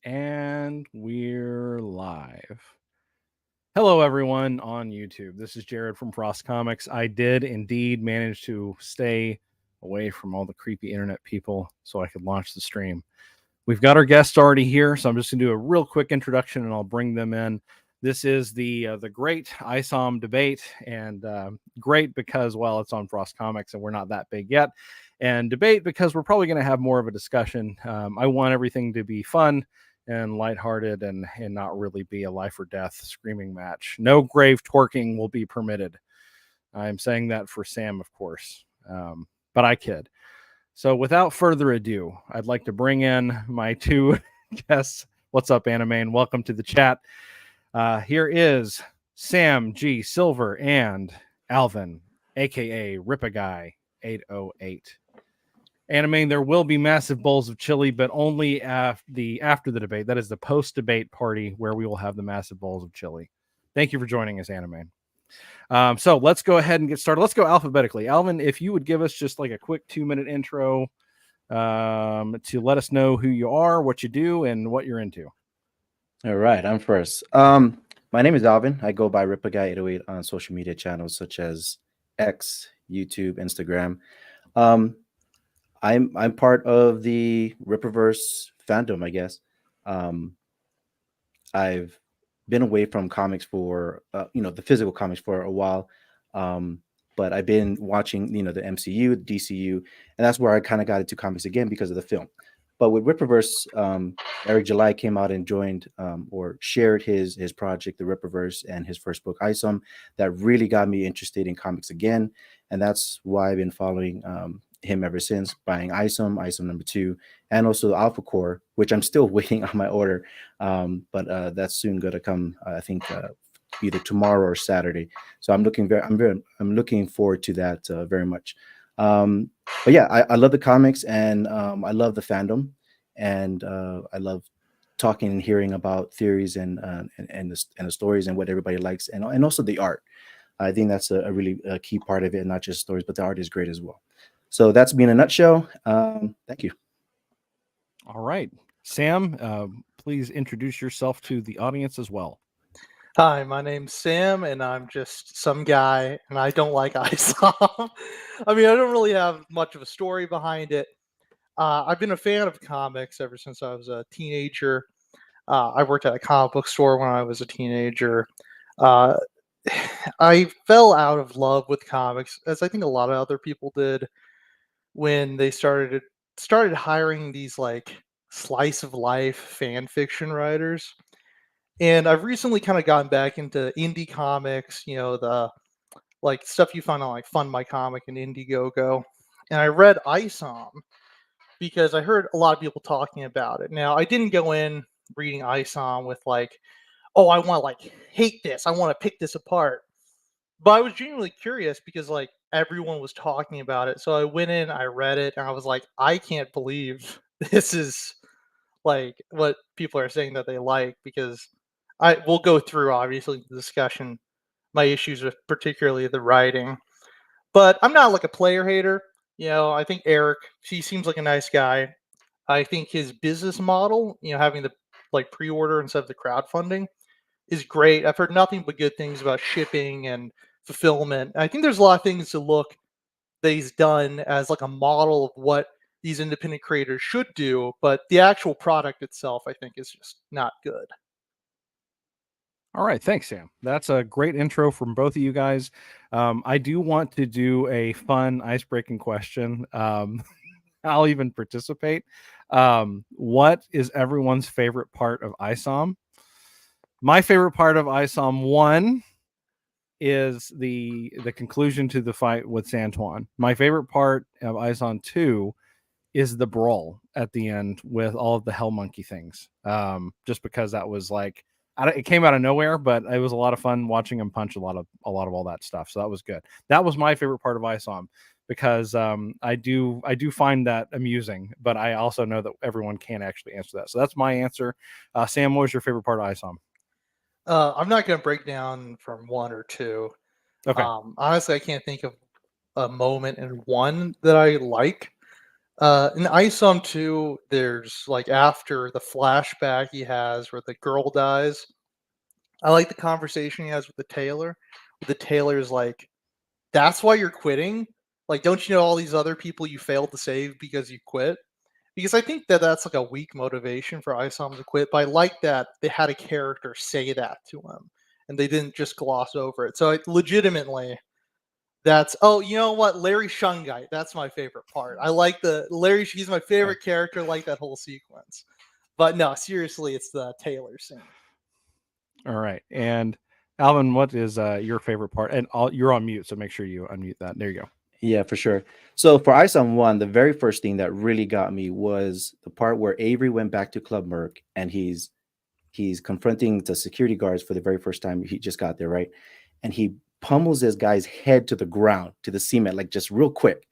And we're live. Hello, everyone on YouTube. This is Jared from Frost Comics. I did indeed manage to stay away from all the creepy internet people so I could launch the stream. We've got our guests already here, so I'm just going to do a real quick introduction and I'll bring them in. This is the great Isom debate, and great because, well, it's on Frost Comics and we're not that big yet. And debate because we're probably going to have more of a discussion. I want everything to be fun and lighthearted and not really be a life or death screaming match. No grave twerking will be permitted. I'm saying that for Sam, of course, but I kid. So without further ado, I'd like to bring in my two guests. What's up, Anime? And welcome to the chat. Here is Sam G. Silver and Alvin, aka Rippaguy 808. Anime, there will be massive bowls of chili, but only after the debate. That is the post-debate party where we will have the massive bowls of chili. Thank you for joining us, Anime. So let's go ahead and get started. Let's go alphabetically. Alvin, if you would give us just like a quick 2-minute intro to let us know who you are, what you do, and what you're into. All right, I'm first. My name is Alvin. I go by Ripaguy808 on social media channels such as X, YouTube, Instagram. I'm part of the Ripaverse fandom, I guess. I've been away from comics for the physical comics for a while, but I've been watching the MCU, DCU, and that's where I kind of got into comics again because of the film. But with Ripaverse, Eric July came out and joined or shared his project, the Ripaverse, and his first book, Isom, that really got me interested in comics again, and that's why I've been following him ever since, buying Isom #2, and also the Alpha Core, which I'm still waiting on my order, but that's soon going to come. I think either tomorrow or Saturday. So I'm looking forward to that very much. But yeah, I love the comics and I love the fandom, and I love talking and hearing about theories and the stories and what everybody likes, and also the art. I think that's a really key part of it, not just stories, but the art is great as well. So that's me in a nutshell. Thank you. All right. Sam, please introduce yourself to the audience as well. Hi, my name's Sam, and I'm just some guy, and I don't like Isom. I mean, I don't really have much of a story behind it. I've been a fan of comics ever since I was a teenager. I worked at a comic book store when I was a teenager. Uh, I fell out of love with comics, as I think a lot of other people did, when they started hiring these like slice of life fan fiction writers. And I've recently kind of gotten back into indie comics, the like stuff you find on like Fund My Comic and Indiegogo. And I read Isom because I heard a lot of people talking about it. Now, I didn't go in reading Isom with like, oh, I want to like hate this. I want to pick this apart. But I was genuinely curious because like everyone was talking about it. So I went in, I read it, and I was like, I can't believe this is like what people are saying that they like, because I will go through obviously the discussion my issues with particularly the writing. But I'm not like a player hater. I think Eric, he seems like a nice guy. I think his business model, having the like pre-order instead of the crowdfunding is great. I've heard nothing but good things about shipping and fulfillment. I think there's a lot of things to look that he's done as like a model of what these independent creators should do, but the actual product itself, I think, is just not good. All right, thanks, Sam. That's a great intro from both of you guys. I do want to do a fun ice-breaking question. I'll even participate. What is everyone's favorite part of Isom? My favorite part of Isom 1 is the conclusion to the fight with Santuan. My favorite part of Isom 2 is the brawl at the end with all of the Hell Monkey things. Just because that was like, it came out of nowhere, but it was a lot of fun watching him punch a lot of all that stuff. So that was good. That was my favorite part of Isom, because I do find that amusing, but I also know that everyone can't actually answer that. So that's my answer. Sam, what was your favorite part of Isom? I'm not going to break down from 1 or 2. Okay. Honestly, I can't think of a moment in 1 that I like. In Isom 2, there's like after the flashback he has where the girl dies. I like the conversation he has with the tailor. The tailor's like, "That's why you're quitting? Like, don't you know all these other people you failed to save because you quit?" Because I think that that's like a weak motivation for Isom to quit. But I like that they had a character say that to him, and they didn't just gloss over it. So legitimately, that's you know what, Larry Shungite. That's my favorite part. I like the Larry. He's my favorite character. Like that whole sequence. But no, seriously, it's the Taylor scene. All right. And Alvin, what is your favorite part? And you're on mute, so make sure you unmute that. There you go. Yeah, for sure. So for Isom 1, the very first thing that really got me was the part where Avery went back to Club Merc and he's confronting the security guards for the very first time. He just got there, right? And he pummels this guy's head to the ground, to the cement, like just real quick.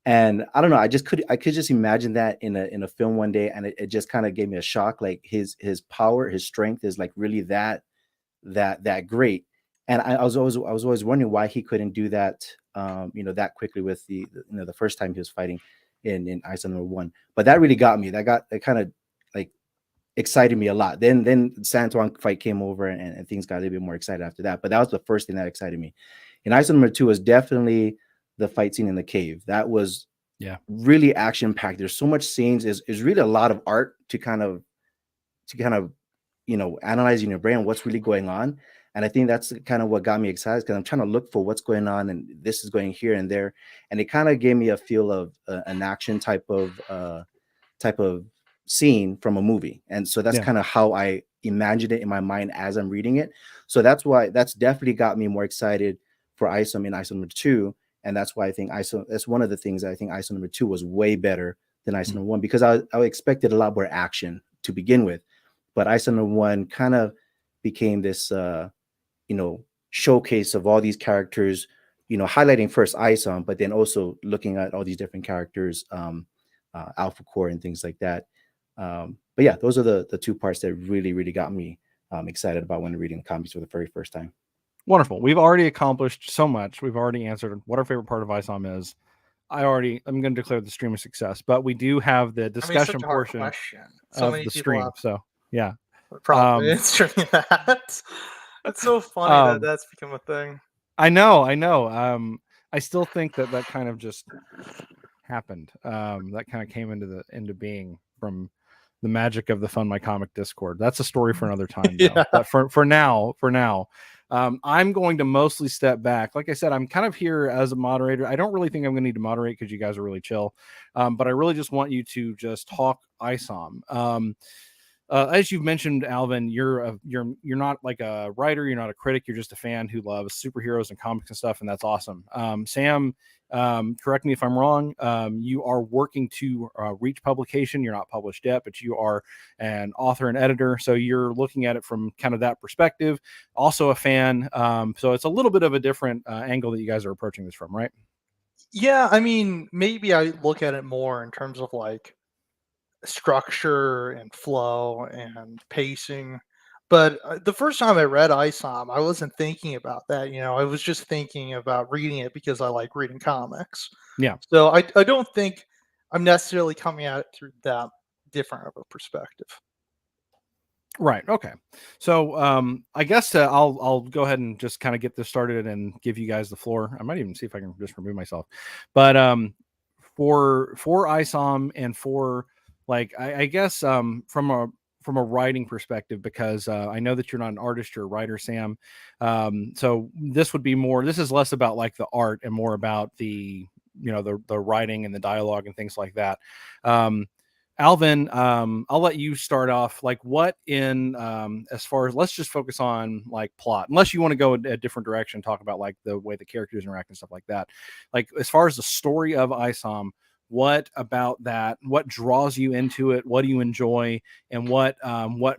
And I don't know, I could just imagine that in a film one day, and it just kind of gave me a shock. Like his power, his strength is like really that great. And I was always wondering why he couldn't do that, that quickly with the first time he was fighting in Isom #1. But that really got me. That kind of like excited me a lot. Then Santuan fight came over and things got a little bit more excited after that. But that was the first thing that excited me. And Isom #2 was definitely the fight scene in the cave. That was really action packed. There's so much scenes. Is really a lot of art to kind of analyze in your brain what's really going on. And I think that's kind of what got me excited, because I'm trying to look for what's going on, and this is going here and there, and it kind of gave me a feel of an action type of scene from a movie. And so that's kind of how I imagined it in my mind as I'm reading it. So that's definitely got me more excited for Isom in Isom #2. And that's why I think that's one of the things I think Isom #2 was way better than Isom #1, because I expected a lot more action to begin with. But Isom #1 kind of became this, showcase of all these characters, highlighting first Isom, but then also looking at all these different characters, Alpha Core and things like that. But yeah, those are the two parts that really, really got me excited about when reading the comics for the very first time. Wonderful. We've already accomplished so much. We've already answered what our favorite part of Isom is. I'm going to declare the stream a success, but we do have the discussion portion of the stream. So yeah, probably answering that. It's so funny that that's become a thing. I know. I still think that kind of just happened. That kind of came into being from the magic of the Fund My Comic Discord. That's a story for another time. But for now, I'm going to mostly step back. Like I said, I'm kind of here as a moderator. I don't really think I'm going to need to moderate because you guys are really chill. But I really just want you to just talk Isom. As you've mentioned, Alvin, you're not like a writer, you're not a critic, you're just a fan who loves superheroes and comics and stuff, and that's awesome. Sam, correct me if I'm wrong. You are working to reach publication. You're not published yet, but you are an author and editor, so you're looking at it from kind of that perspective. Also a fan, so it's a little bit of a different angle that you guys are approaching this from, right? Yeah, I mean, maybe I look at it more in terms of like structure and flow and pacing. But the first time I read Isom, I wasn't thinking about that. I was just thinking about reading it because I like reading comics. Yeah. So I don't think I'm necessarily coming at it through that different of a perspective. Right. Okay. So I guess I'll go ahead and just kind of get this started and give you guys the floor. I might even see if I can just remove myself. But for Isom and for like I guess from a writing perspective, because I know that you're not an artist, you're a writer, Sam. So this is less about like the art and more about the the writing and the dialogue and things like that. Alvin, I'll let you start off. Like, what in as far as, let's just focus on like plot, unless you want to go a different direction, talk about like the way the characters interact and stuff like that. Like, as far as the story of Isom, what about that? What draws you into it? What do you enjoy? And what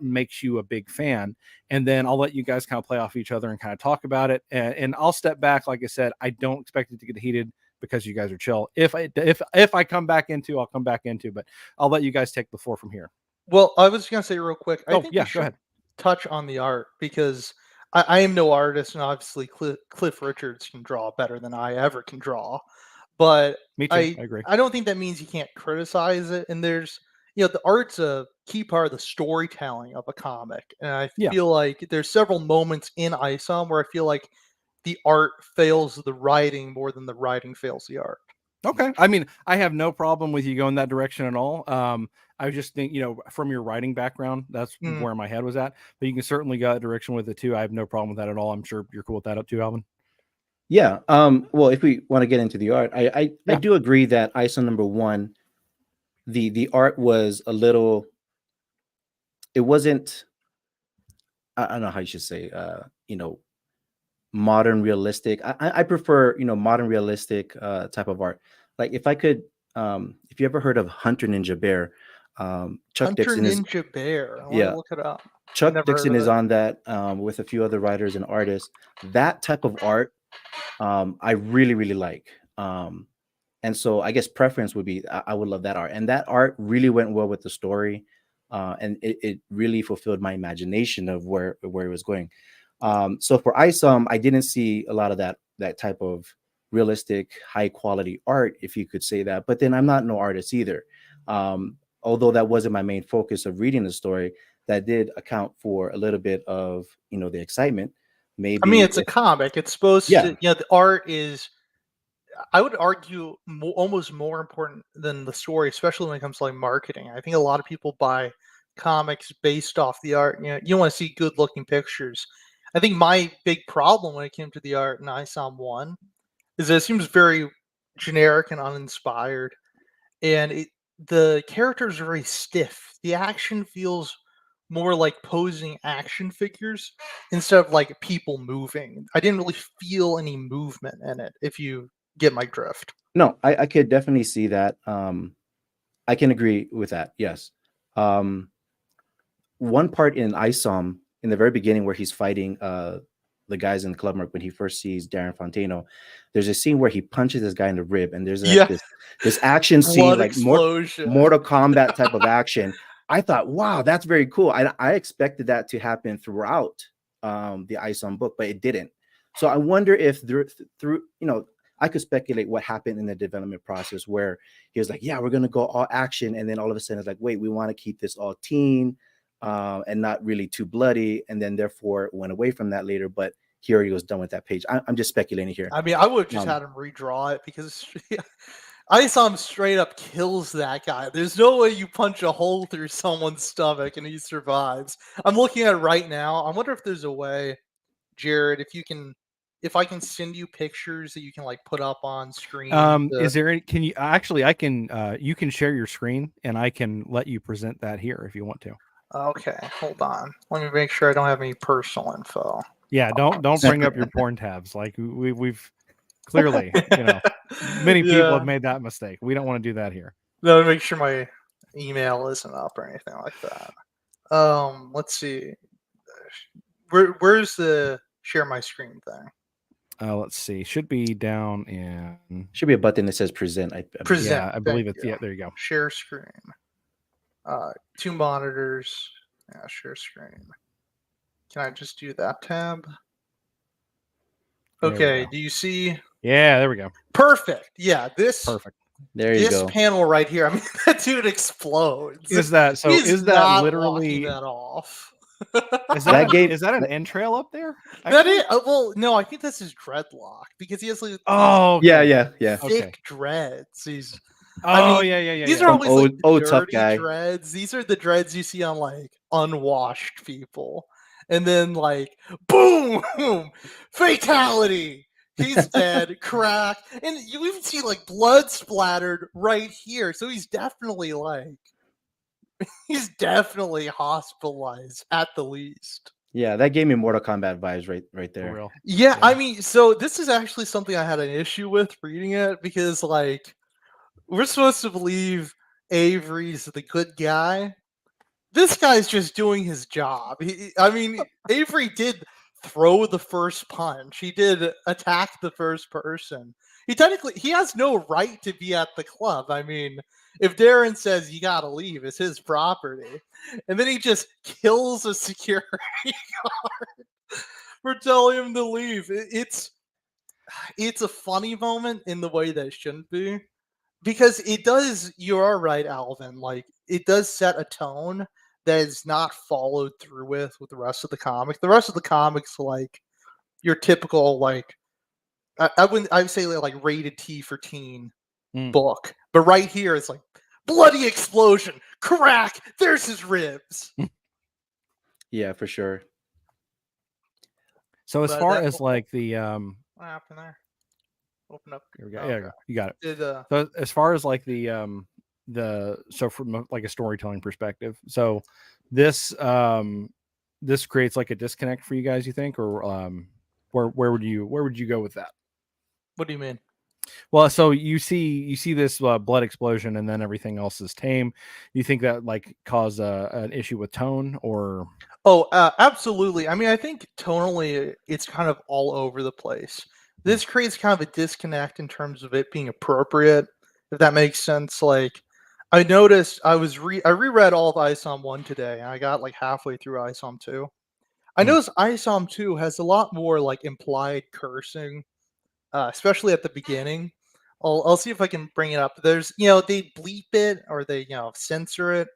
makes you a big fan? And then I'll let you guys kind of play off each other and kind of talk about it. And I'll step back. Like I said, I don't expect it to get heated because you guys are chill. If I come back into, I'll come back into, but I'll let you guys take the floor from here. Well, I was going to say real quick, I think yeah, we should go ahead. touch on the art, because I am no artist, and obviously Cliff Richards can draw better than I ever can draw. But Me too. I agree. I don't think that means you can't criticize it. And there's, the art's a key part of the storytelling of a comic. And I Yeah. feel like there's several moments in Isom where I feel like the art fails the writing more than the writing fails the art. Okay. I mean, I have no problem with you going that direction at all. I just think, from your writing background, that's where my head was at. But you can certainly go that direction with it too. I have no problem with that at all. I'm sure you're cool with that up too, Alvin. Yeah. Well, if we want to get into the art, I do agree that ISO #1, the art was a little. It wasn't. I don't know how you should say. Modern realistic. I prefer modern realistic type of art. Like if I could, if you ever heard of Hunter Ninja Bear, Chuck Dixon Ninja Bear. I want to look it up. Chuck Dixon is on that with a few other writers and artists. That type of art, I really, really like. And so I guess preference would be I would love that art. And that art really went well with the story. And it really fulfilled my imagination of where it was going. So for Isom, I didn't see a lot of that type of realistic, high quality art, if you could say that. But then I'm not no artist either. Although that wasn't my main focus of reading the story, that did account for a little bit of the excitement. Maybe I mean, it's a comic. It's supposed to, the art is, I would argue, almost more important than the story, especially when it comes to like marketing. I think a lot of people buy comics based off the art. You want to see good looking pictures. I think my big problem when it came to the art in Isom 1 is that it seems very generic and uninspired, and the characters are very stiff. The action feels more like posing action figures instead of like people moving. I didn't really feel any movement in it, if you get my drift. No, I could definitely see that. I can agree with that. Yes. One part in Isom in the very beginning where he's fighting the guys in Club Merc when he first sees Darren Fontano, there's a scene where he punches this guy in the rib, and there's like this action scene, like Mortal Kombat type of action. I thought, wow, that's very cool. I expected that to happen throughout the Isom book, but it didn't. So I wonder if through I could speculate what happened in the development process where he was like, yeah, we're going to go all action. And then all of a sudden it's like, wait, we want to keep this all teen and not really too bloody. And then therefore went away from that later. But here he was done with that page. I'm just speculating here. I mean, I would have just had him redraw it because Isom straight up kills that guy. There's no way you punch a hole through someone's stomach and he survives. I'm looking at it right now. I wonder if there's a way, Jared, if I can send you pictures that you can like put up on screen. Is there any, can you actually, I can, you can share your screen and I can let you present that here if you want to. Okay, hold on. Let me make sure I don't have any personal info. Yeah, don't bring up your porn tabs. Like we've clearly, many people have made that mistake. We don't want to do that here. No, make sure my email isn't up or anything like that. Let's see. Where's the share my screen thing? Let's see. Should be down in. Should be a button that says present. Present. Yeah, I believe it's. Yeah, there you go. Share screen. 2 monitors. Yeah, share screen. Can I just do that tab? Okay. Do you see? Yeah, there we go. Perfect. Yeah, this. Perfect. There you go. This panel right here. I mean, that dude explodes. Is that so? Is that literally that off? Is that an entrail up there? That is. Well, no, I think that's his dreadlock because he has like. Oh, yeah. Thick dreads. These. Yeah. These are always like tough guy dreads. These are the dreads you see on like unwashed people, and then like boom, fatality. He's dead, crack, and you even see like blood splattered right here. So he's definitely hospitalized at the least. Yeah, that gave me Mortal Kombat vibes right there. For real. Yeah, I mean, so this is actually something I had an issue with reading it because like we're supposed to believe Avery's the good guy. This guy's just doing his job. Avery did throw the first punch. He did attack the first person. He has no right to be at the club. I mean, if Darren says you gotta leave, it's his property. And then he just kills a security guard for telling him to leave. It's it's a funny moment in the way that it shouldn't be, because it does. You are right, Alvin. Like, it does set a tone that is not followed through with the rest of the comic. The rest of the comics, like your typical, like, I would say like rated T for teen book, but right here it's like bloody explosion, crack. There's his ribs. Yeah, for sure. So as But far that as like the what happened there? Open up. here we go. Okay. Yeah, you got it. Did So as far as like the so from like a storytelling perspective, so this this creates like a disconnect for you guys, you think, or where would you go with that? what do you mean? Well, so you see this blood explosion and then everything else is tame. You think that like cause an issue with tone or Oh, absolutely. I mean, I think tonally it's kind of all over the place. This creates kind of a disconnect in terms of it being appropriate, if that makes sense. Like, I noticed I reread all of Isom 1 today, and I got like halfway through Isom 2. I Hmm. noticed Isom 2 has a lot more like implied cursing, especially at the beginning. I'll see if I can bring it up. There's, they bleep it or they, censor it,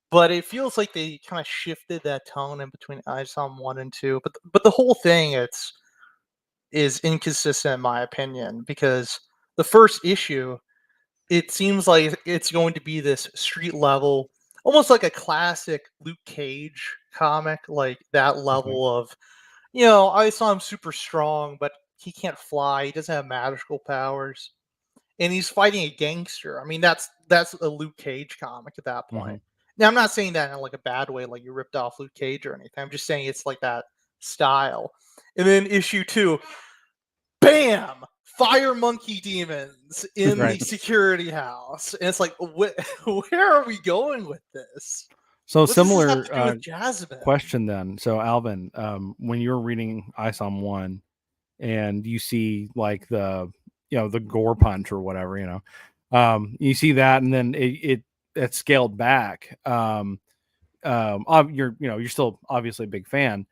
but it feels like they kind of shifted that tone in between ISOM 1 and 2. But the whole thing is inconsistent in my opinion, because the first issue, it seems like it's going to be this street level, almost like a classic Luke Cage comic, like that level of, ISOM's super strong, but he can't fly, he doesn't have magical powers, and he's fighting a gangster. I mean, that's a Luke Cage comic at that point. Now, I'm not saying that in like a bad way, like you ripped off Luke Cage or anything. I'm just saying it's like that style. And then issue 2, bam, fire monkey demons in the Right. security house, and it's like, where are we going with this? So What does this have similar to do with Jasmine? question then. So Alvin, when you're reading ISOM 1 and you see like the the gore punch or whatever, you see that and then it's scaled back. You're still obviously a big fan.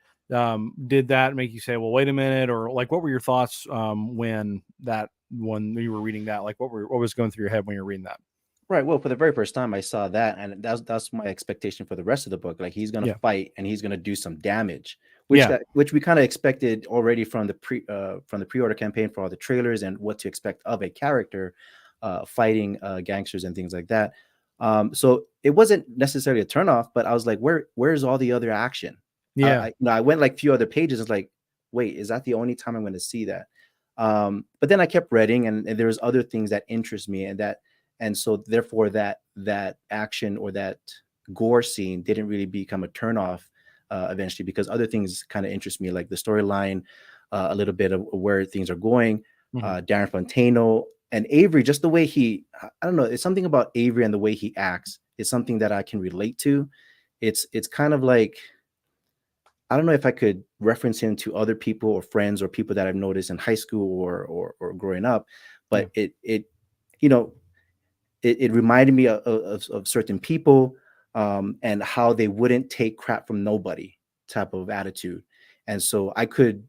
Did that make you say, well, wait a minute, or like what were your thoughts when you were reading that? Like what was going through your head when you were reading that? Right. Well, for the very first time I saw that, and that's my expectation for the rest of the book. Like he's gonna Yeah. fight and he's gonna do some damage, Yeah. which we kind of expected already from the pre-order campaign for all the trailers and what to expect of a character fighting gangsters and things like that. So it wasn't necessarily a turnoff, but I was like, where's all the other action? Yeah. I went like a few other pages. It's like, wait, is that the only time I'm going to see that? But then I kept reading, and there was other things that interest me, and so therefore that action or that gore scene didn't really become a turnoff eventually, because other things kind of interest me, like the storyline, a little bit of where things are going. Darren Fontano and Avery, just the way I don't know, it's something about Avery and the way he acts is something that I can relate to. It's kind of like, I don't know if I could reference him to other people or friends or people that I've noticed in high school or growing up, but it reminded me of certain people and how they wouldn't take crap from nobody type of attitude. And so I could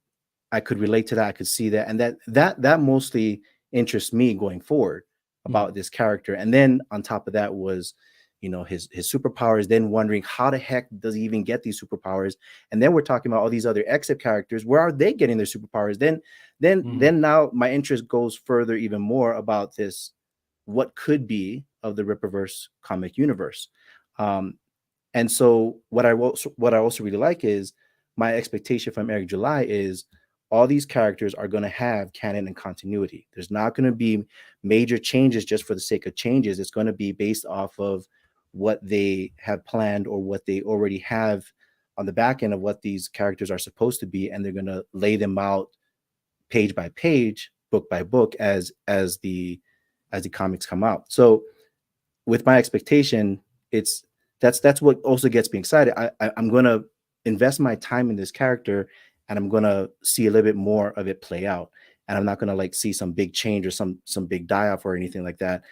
relate to that. I could see that. And that mostly interests me going forward about this character. And then on top of that was, his superpowers, then wondering how the heck does he even get these superpowers? And then we're talking about all these other exit characters. Where are they getting their superpowers? Then now my interest goes further even more about this, what could be of the Ripaverse comic universe. And so what I also really like is my expectation from Eric July is all these characters are going to have canon and continuity. There's not going to be major changes just for the sake of changes. It's going to be based off of what they have planned or what they already have on the back end of what these characters are supposed to be. And they're going to lay them out page by page, book by book, as the comics come out. So with my expectation, that's what also gets me excited. I'm going to invest my time in this character, and I'm going to see a little bit more of it play out. And I'm not going to like see some big change or some big die off or anything like that.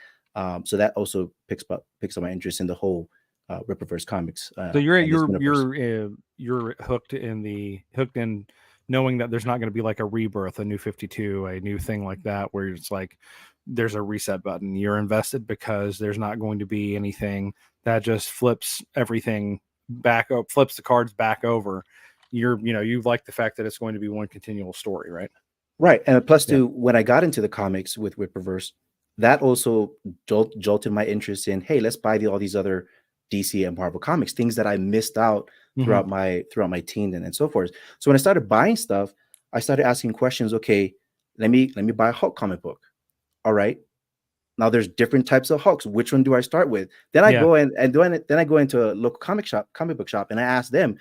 So that also picks up my interest in the whole Ripaverse comics. So you're hooked in the knowing that there's not going to be like a rebirth, a new 52, a new thing like that, where it's like there's a reset button. You're invested because there's not going to be anything that just flips everything back up, flips the cards back over. You like the fact that it's going to be one continual story, right? Right. And plus, Yeah. too, when I got into the comics with Ripaverse, that also jolted my interest in, hey, let's buy all these other DC and Marvel comics, things that I missed out throughout my teen and so forth. So when I started buying stuff, I started asking questions. Okay, let me buy a Hulk comic book. All right. Now there's different types of Hulks. Which one do I start with? Then I go and then I go into a local comic book shop, and I ask them,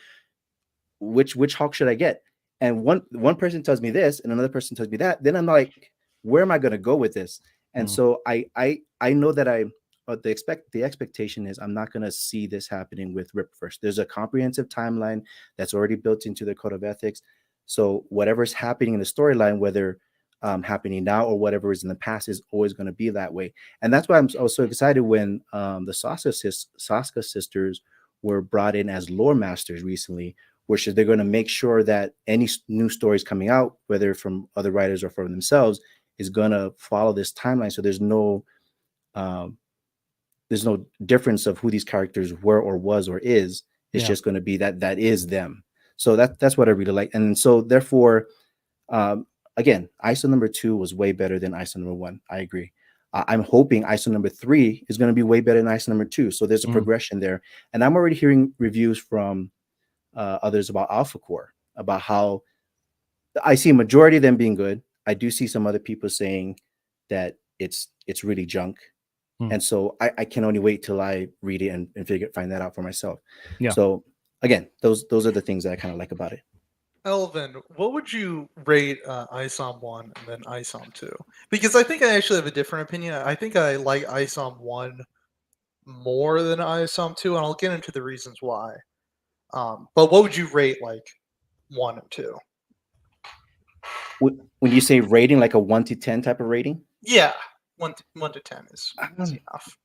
which Hulk should I get? And one person tells me this, and another person tells me that. Then I'm like, where am I going to go with this? And so I know that the expectation is I'm not going to see this happening with Ripaverse. There's a comprehensive timeline that's already built into the code of ethics. So whatever's happening in the storyline, whether happening now or whatever is in the past, is always going to be that way. And that's why I was so excited when the Saska sisters were brought in as lore masters recently, which is they're going to make sure that any new stories coming out, whether from other writers or from themselves, is going to follow this timeline. So there's no difference of who these characters were or was or is. It's just going to be that is them. So that's what I really like. And so therefore, again, Isom number 2 was way better than Isom number 1. I agree. I'm hoping Isom number 3 is going to be way better than Isom number 2. So there's a progression there. And I'm already hearing reviews from others about Alpha Core, about how I see a majority of them being good. I do see some other people saying that it's really junk. And so I can only wait till I read it and find that out for myself. Yeah. So again, those are the things that I kind of like about it. Alvin, what would you rate Isom 1 and then Isom 2? Because I think I actually have a different opinion. I think I like Isom 1 more than Isom 2, and I'll get into the reasons why. But what would you rate like 1 and 2? When you say rating, like a 1 to 10 type of rating? Yeah, 1 to 10 is enough.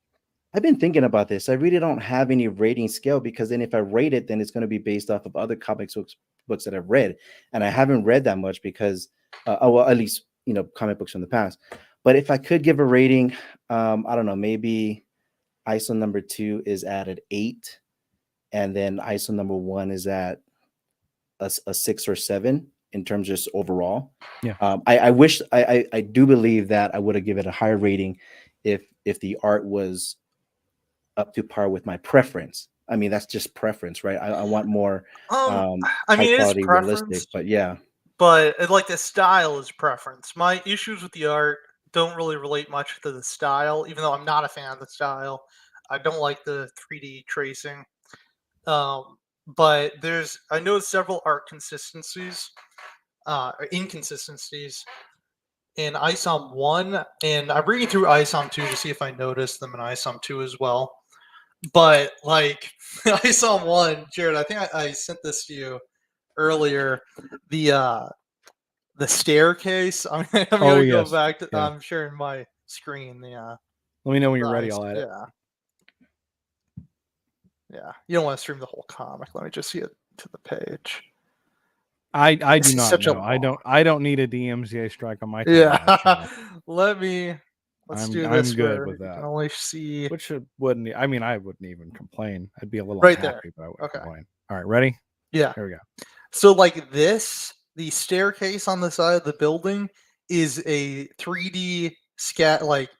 I've been thinking about this. I really don't have any rating scale, because then if I rate it, then it's going to be based off of other comics books that I've read, and I haven't read that much because, well, at least comic books from the past. But if I could give a rating, I don't know, maybe Isom number 2 is at an 8, and then Isom number 1 is at a 6 or 7 in terms of just overall. Yeah. I wish I do believe that I would have given it a higher rating if the art was up to par with my preference. I mean, that's just preference, right? I want more I mean, it is realistic, but yeah. But like the style is preference. My issues with the art don't really relate much to the style, even though I'm not a fan of the style. I don't like the 3D tracing. But I noticed several art consistencies, or inconsistencies in Isom 1, and I'm reading through Isom 2 to see if I noticed them in Isom 2 as well. But like Isom 1, Jared, I think I sent this to you earlier. The staircase. I'm gonna go back to. I'm sharing my screen. Let me know when you're ready. I'll add it. Yeah. You don't want to stream the whole comic. Let me just see it to the page. I do not know. I don't need a DMCA strike on my channel. Let's do this. I'm good with that. You can only see, which wouldn't. I mean, I wouldn't even complain. I'd be a little right unhappy, there. but I wouldn't complain. All right, ready? Yeah. Here we go. So like this, the staircase on the side of the building is a 3D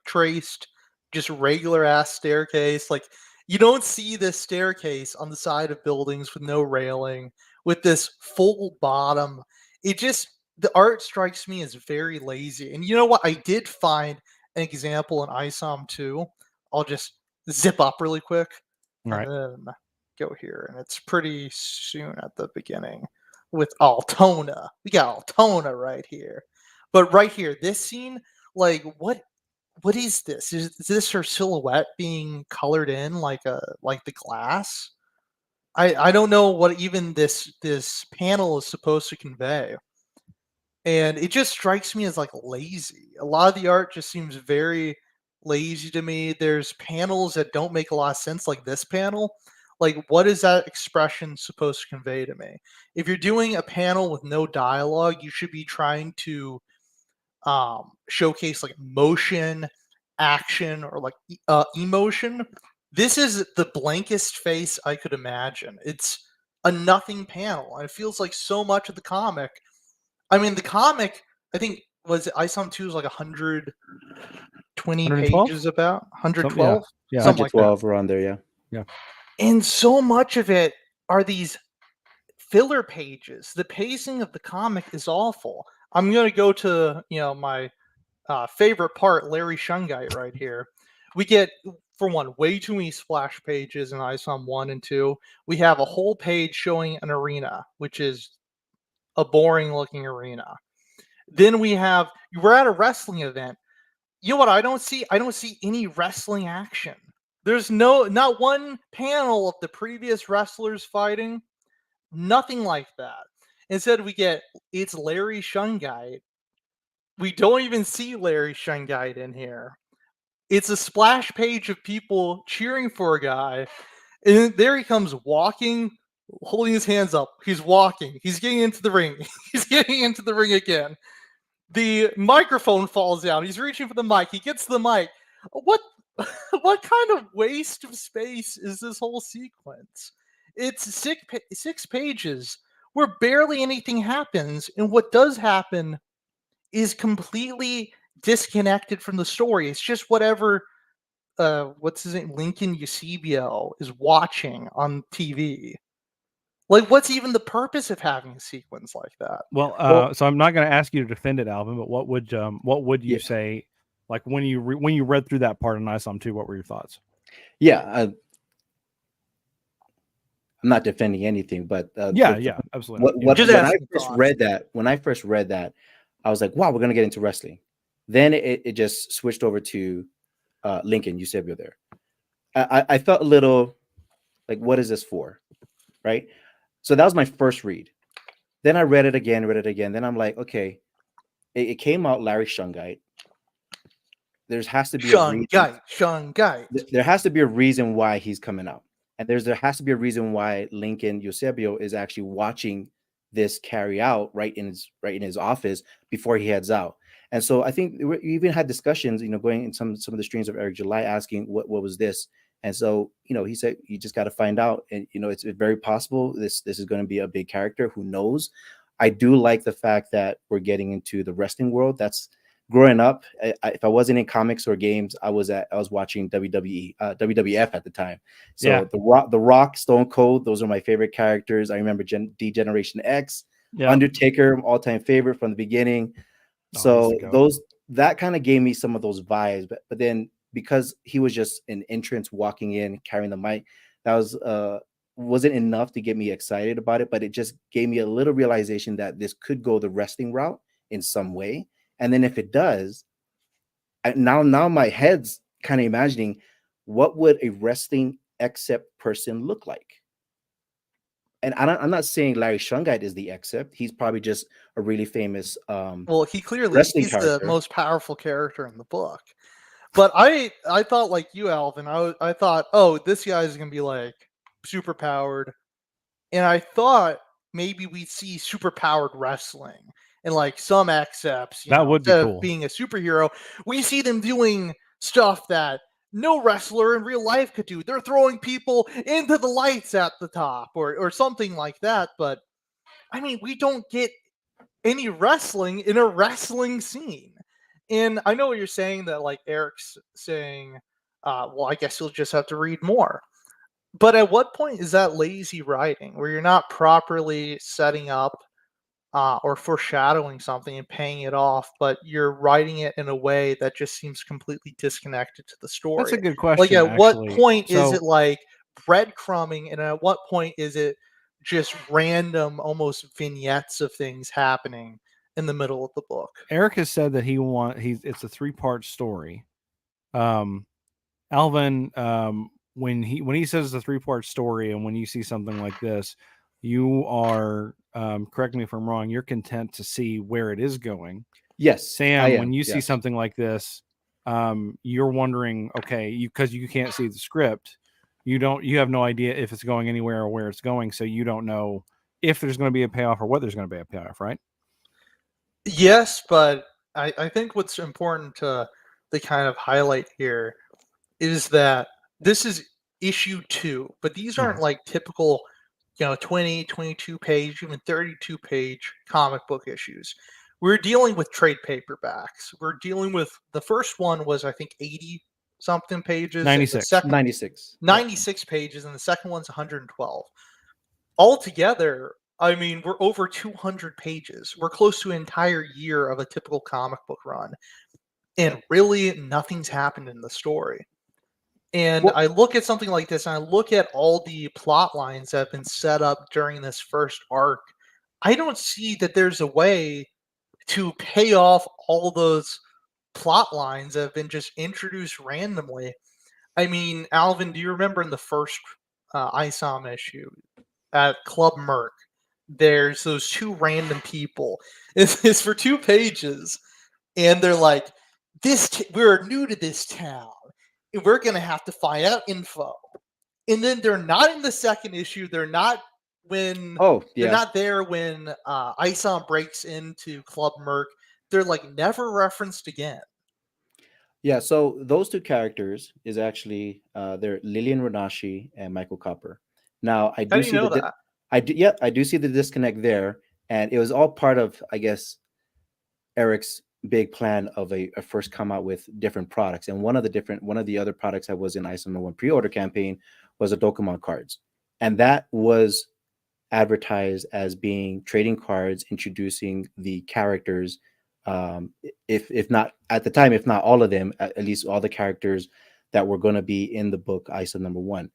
traced, just regular ass staircase. Like you don't see this staircase on the side of buildings with no railing, with this full bottom. The art strikes me as very lazy. And you know what? I did find an example in Isom 2. I'll just zip up really quick and then go here. And it's pretty soon at the beginning with Altona. We got Altona right here. But right here, this scene, like what is this? Is this her silhouette being colored in like the glass? I don't know what even this panel is supposed to convey. And it just strikes me as like lazy. A lot of the art just seems very lazy to me. There's panels that don't make a lot of sense, like this panel. Like, what is that expression supposed to convey to me? If you're doing a panel with no dialogue, you should be trying to showcase like motion, action, or like emotion. This is the blankest face I could imagine. It's a nothing panel, and it feels like so much of the comic. I mean, the comic, I think, was it Isom 2 is like 120 112? pages, about Something, 112, yeah. something like that. 112 around there, yeah. And so much of it are these filler pages. The pacing of the comic is awful. I'm going to go to, my favorite part, Larry Shungite, right here. We get, for one, way too many splash pages in Isom 1 and 2. We have a whole page showing an arena, which is a boring looking arena. Then we're at a wrestling event. You know what I don't see? I don't see any wrestling action. There's not one panel of the previous wrestlers fighting. Nothing like that. Instead, it's Larry Shungite. We don't even see Larry Shungite in here. It's a splash page of people cheering for a guy. And there he comes walking, holding his hands up. He's walking. He's getting into the ring. He's getting into the ring again. The microphone falls down. He's reaching for the mic. He gets the mic. What kind of waste of space is this whole sequence? It's 6 pages where barely anything happens, and what does happen is completely disconnected from the story. It's just whatever what's his name, Lincoln Eusebio, is watching on TV. Like, what's even the purpose of having a sequence like that? Well, so I'm not going to ask you to defend it, Alvin, but what would you Yeah. say, like when you read through that part in Isom 2? What were your thoughts? Yeah, I'm not defending anything, but yeah, absolutely. When I first read that, I was like, wow, we're gonna get into wrestling. Then it just switched over to Lincoln Eusebio there. I felt a little like, what is this for? Right? So that was my first read. Then I read it again. Then I'm like, okay, it came out Larry Shungite. There has to be Shungite. There has to be a reason why he's coming out. And there has to be a reason why Lincoln Eusebio is actually watching this carry out right in his office before he heads out. And so I think we even had discussions, going in some of the streams of Eric July asking what was this. And so, he said, you just got to find out. And, it's very possible this is going to be a big character. Who knows? I do like the fact that we're getting into the wrestling world. That's growing up. If I wasn't in comics or games, I was watching WWE, WWF at the time. So Yeah. the Rock, Stone Cold, those are my favorite characters. I remember D-Generation X, Undertaker, all-time favorite from the beginning. So that kind of gave me some of those vibes, but then because he was just an entrance walking in, carrying the mic, that wasn't enough to get me excited about it, but it just gave me a little realization that this could go the wrestling route in some way. And then if it does, now my head's kind of imagining what would a wrestling Except person look like. And I'm not saying Larry Shungite is the Except. He's probably just a really famous he clearly wrestling he's character. the most powerful character in the book. But I thought, like you, Alvin, I thought, oh, this guy is going to be like super powered. And I thought maybe we'd see super powered wrestling and like some Excepts, that would be instead cool. of being a superhero, we see them doing stuff that no wrestler in real life could do. They're throwing people into the lights at the top or something like that. But I mean, we don't get any wrestling in a wrestling scene. And I know what you're saying, that like Eric's saying, well, I guess you'll just have to read more. But at what point is that lazy writing where you're not properly setting up or foreshadowing something and paying it off, but you're writing it in a way that just seems completely disconnected to the story? That's a good question. Like, at what actually. point is it like breadcrumbing, and at what point is it just random, almost vignettes of things happening in the middle of the book? Eric has said that it's a 3-part story. Alvin, when he says it's a 3-part story, and when you see something like this, you are, correct me if I'm wrong, you're content to see where it is going. Yes, Sam, when you see something like this, you're wondering, okay, because you can't see the script, you have no idea if it's going anywhere or where it's going, so you don't know if there's going to be a payoff or what there's going to be a payoff, right? Yes, but I think what's important to kind of highlight here is that this is issue 2, but these aren't like typical, 20, 22 page, even 32 page comic book issues. We're dealing with trade paperbacks. We're dealing with the first one was I think 80 something pages, and the 96. second 96. 96 pages, and the second one's 112. Altogether, I mean, we're over 200 pages. We're close to an entire year of a typical comic book run, and really nothing's happened in the story. And Well- I look at something like this, and I look at all the plot lines that have been set up during this first arc. I don't see that there's a way to pay off all those plot lines that have been just introduced randomly. I mean, Alvin, do you remember in the first Isom issue at Club Merc, there's those 2 random people. It's for 2 pages, and they're like, we're new to this town, and we're gonna have to find out info. And then they're not in the second issue. They're not when Oh, they're yeah. not there when Isom breaks into Club Merc. They're like never referenced again. Yeah, so those 2 characters is actually they're Lillian Renashi and Michael Copper. Now I How do do you see know the that? I do see the disconnect there, and it was all part of, I guess, Eric's big plan of a first come out with different products. And one of the other products that was in Isom number 1 pre-order campaign was the Dokemon cards, and that was advertised as being trading cards introducing the characters, if not at the time, if not all of them, at least all the characters that were going to be in the book Isom number 1.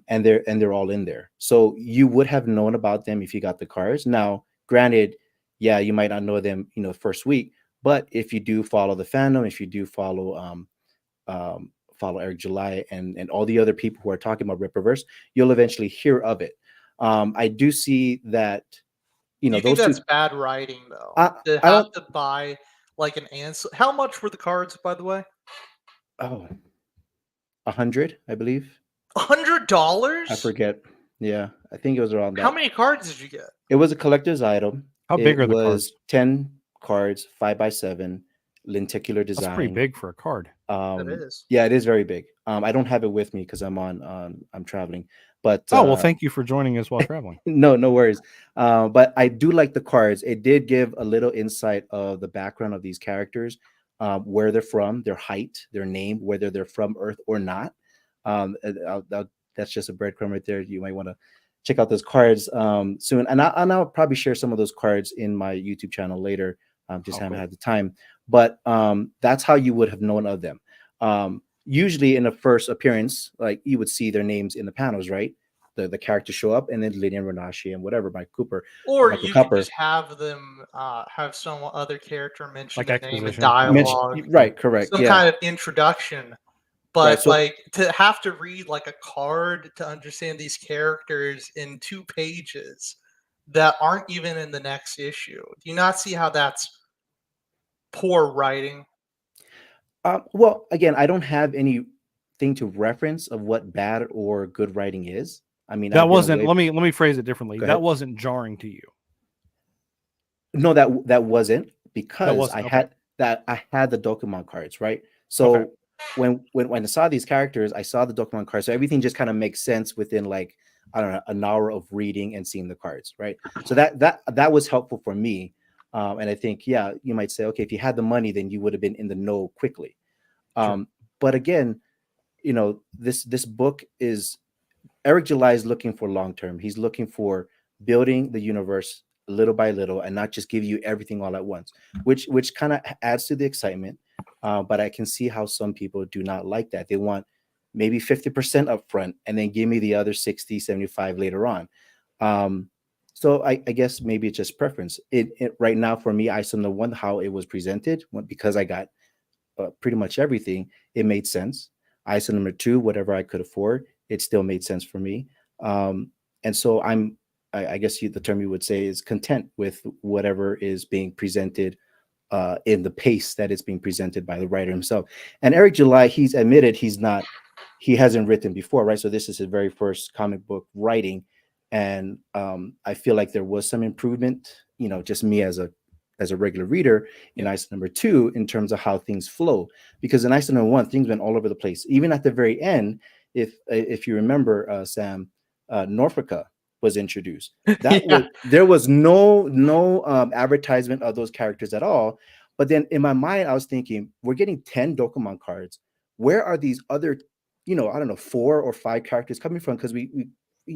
And they're all in there, so you would have known about them if you got the cards. Now granted, yeah, you might not know them first week, but if you do follow the fandom, if you do follow follow Eric July and all the other people who are talking about Ripaverse, you'll eventually hear of it. I do see that, Do you think those that's 2. bad writing though? I, To I have don't. to buy like an answer. How much were the cards, by the way? Oh, 100, I believe. $100? I forget. Yeah, I think it was around that. How many cards did you get? It was a collector's item. How big It are the was cards? 10 cards, 5x7, lenticular design. That's pretty big for a card. It is. Yeah, it is very big. I don't have it with me because I'm traveling. But Oh, well, thank you for joining us while traveling. no worries. But I do like the cards. It did give a little insight of the background of these characters, where they're from, their height, their name, whether they're from Earth or not. That's just a breadcrumb right there. You might want to check out those cards soon, and I'll probably share some of those cards in my YouTube channel later. Just haven't had the time, but that's how you would have known of them. Usually in a first appearance, like you would see their names in the panels, right? The characters show up, and then Lillian Renashi and whatever, Mike Cooper, Or Michael you Copper. could just have them have some other character mention Like their name in exposition. dialogue, Right, correct. some Yeah. kind of introduction. But Right, so- like to have to read like a card to understand these characters in 2 pages that aren't even in the next issue. Do you not see how that's poor writing? Well, again, I don't have anything to reference of what bad or good writing is. I mean, That I've been wasn't. away- Let me phrase it differently. Go That ahead. wasn't jarring to you. No, that wasn't, because wasn't, okay. I had the Dokemon cards, right? So Okay. when I saw these characters, I saw the Dokemon cards. So everything just kind of makes sense within, like, I don't know, an hour of reading and seeing the cards, right? So that was helpful for me. And I think, yeah, you might say, okay, if you had the money, then you would have been in the know quickly. Sure. But again, this book is, Eric July is looking for long term. He's looking for building the universe little by little and not just give you everything all at once, which kind of adds to the excitement. But I can see how some people do not like that. They want maybe 50% up front and then give me the other 60, 75 later on. So I guess maybe it's just preference. It right now for me, Isom the one, how it was presented, because I got pretty much everything, it made sense. Isom number 2, whatever I could afford, it still made sense for me. And so I guess the term you would say is content with whatever is being presented in the pace that it's being presented by the writer himself. And Eric July, he's admitted he's not he hasn't written before, right? So this is his very first comic book writing, and I feel like there was some improvement, just me as a regular reader in Isom #2 in terms of how things flow, because in Isom #1 things went all over the place. Even at the very end, if you remember, Sam, Norfolka was introduced. There was no advertisement of those characters at all. But then in my mind, I was thinking, we're getting 10 Dokemon cards. Where are these other, I don't know, 4 or 5 characters coming from? Because we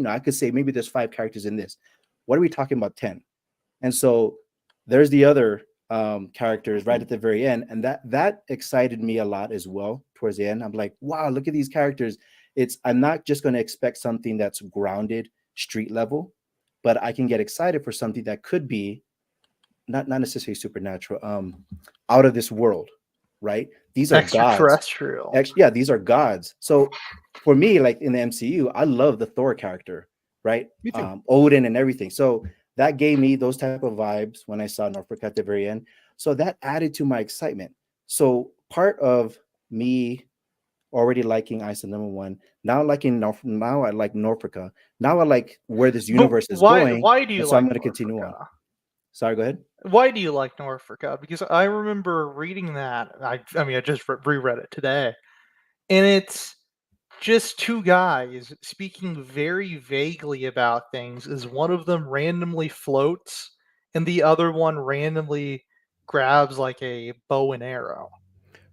I could say maybe there's 5 characters in this. What are we talking about 10? And so there's the other characters right at the very end, and that excited me a lot as well. Towards the end, I'm like, wow, look at these characters. I'm not just going to expect something that's grounded street level, but I can get excited for something that could be not necessarily supernatural, out of this world, right? These are gods. Extraterrestrial. Yeah, these are gods. So for me, like in the MCU, I love the Thor character, right? Me too. Odin and everything. So that gave me those type of vibes when I saw Norfolk at the very end. So that added to my excitement. So part of me already liking Isom #1, now liking now I like Norfolka. Now I like where this universe is going. Why do you so like I'm going to continue on. Sorry, go ahead. Why do you like Norfolka? Because I remember reading that. I just reread it today, and it's just 2 guys speaking very vaguely about things, as one of them randomly floats and the other one randomly grabs like a bow and arrow.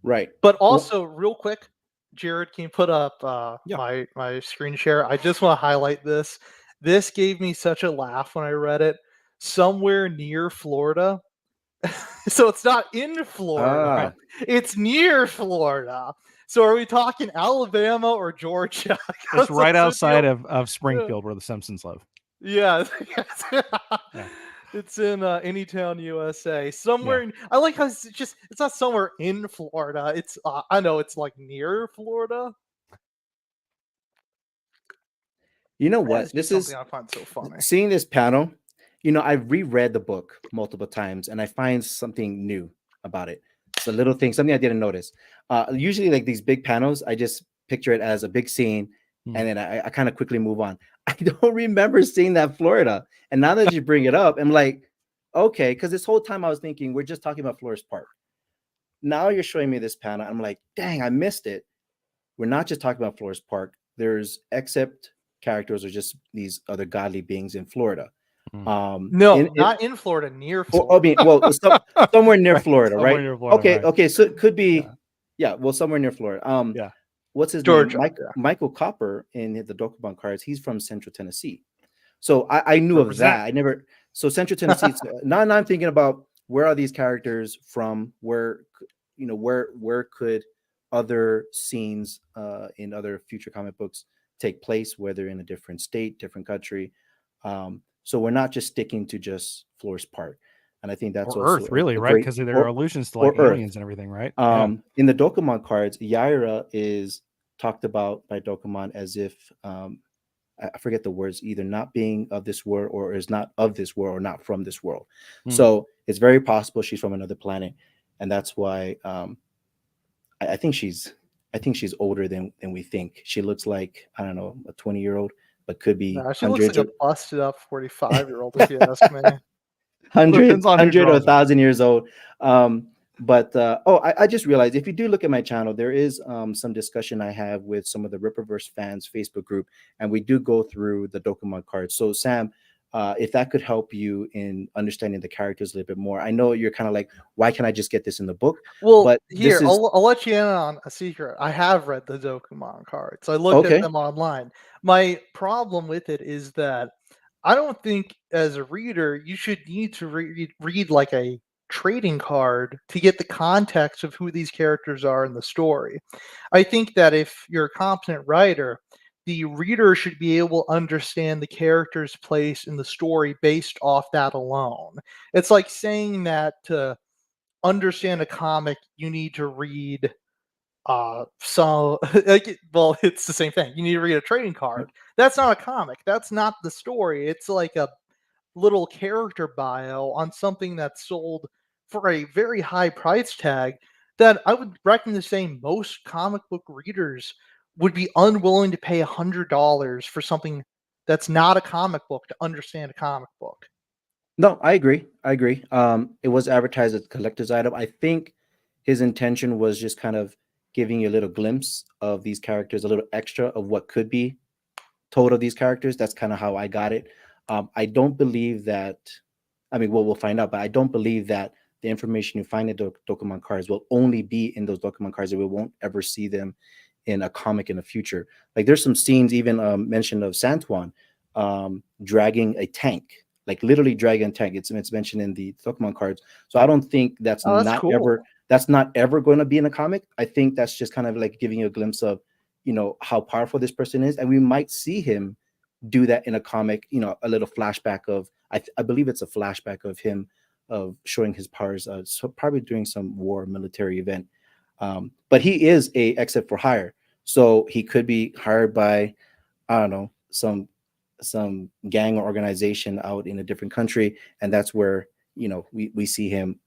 Right. But also, real quick, Jared, can you put up Yeah. my screen share? I just want to highlight this. This gave me such a laugh when I read it. Somewhere near Florida. So it's not in Florida. It's near Florida. So are we talking Alabama or Georgia? It's right outside of Springfield, where the Simpsons live. Yeah. It's in Anytown, USA. Somewhere. I like how it's not somewhere in Florida. It's I know it's like near Florida. You know what? This is something I find so funny. Seeing this panel, I've reread the book multiple times, and I find something new about it. It's a little thing, something I didn't notice. Usually, like these big panels, I just picture it as a big scene, and then I kind of quickly move on. I don't remember seeing that Florida. And now that you bring it up, I'm like, okay, because this whole time I was thinking we're just talking about Flores Park. Now you're showing me this panel. I'm like, dang, I missed it. We're not just talking about Flores Park. There's except characters or just these other godly beings in Florida. Not in Florida, near Florida. Somewhere near Florida, right? Near Florida, okay, so it could be, somewhere near Florida. What's his Georgia, name? Michael Copper in the Dokemon cards. He's from Central Tennessee, so I knew of that. I never. So Central Tennessee. Now I'm thinking about where are these characters from? Where could other scenes in other future comic books take place, whether in a different state, different country. So we're not just sticking to just Flores Park. And I think that's or also Earth, really, right? Because there are allusions to like aliens and everything, right? In the Dokemon cards, Yaira is talked about by Dokemon as if I forget the words, either not being of this world or is not of this world or not from this world. So it's very possible she's from another planet. And that's why I think she's older than we think. She looks like, I don't know, a 20-year-old, but could be she looks like a busted up 45-year-old, if you ask me. 100 or 1,000 years old. I just realized, if you do look at my channel, there is some discussion I have with some of the Ripaverse fans Facebook group, and we do go through the Dokemon cards. So Sam, if that could help you in understanding the characters a little bit more. I know you're kind of like, why can't I just get this in the book? Well, but here, I'll let you in on a secret. I have read the Dokemon cards. I looked at them online. My problem with it is that I don't think, as a reader, you should need to read like a trading card to get the context of who these characters are in the story. I think that if you're a competent writer, the reader should be able to understand the character's place in the story based off that alone. It's like saying that to understand a comic, you need to read it's the same thing. You need to read a trading card. That's not a comic. That's not the story. It's like a little character bio on something that's sold for a very high price tag that I would reckon to say most comic book readers would be unwilling to pay $100 for something that's not a comic book to understand a comic book. No, I agree. I agree. It was advertised as a collector's item. I think his intention was just kind of giving you a little glimpse of these characters, a little extra of what could be told of these characters. That's kind of how I got it. I don't believe that. I mean, well, we'll find out, but I don't believe that the information you find in the Dokkan cards will only be in those Dokkan cards, and we won't ever see them in a comic in the future. Like there's some scenes even mentioned of Santuan dragging a tank, like literally dragging a tank. It's mentioned in the Dokkan cards. So I don't think that's Oh, that's not cool. ever going to be in a comic. I think that's just kind of like giving you a glimpse of, how powerful this person is, and we might see him do that in a comic. A little flashback of I believe it's a flashback of him of showing his powers. So probably doing some war military event. But he is a exit for hire, so he could be hired by, I don't know, some gang or organization out in a different country, and that's where we see him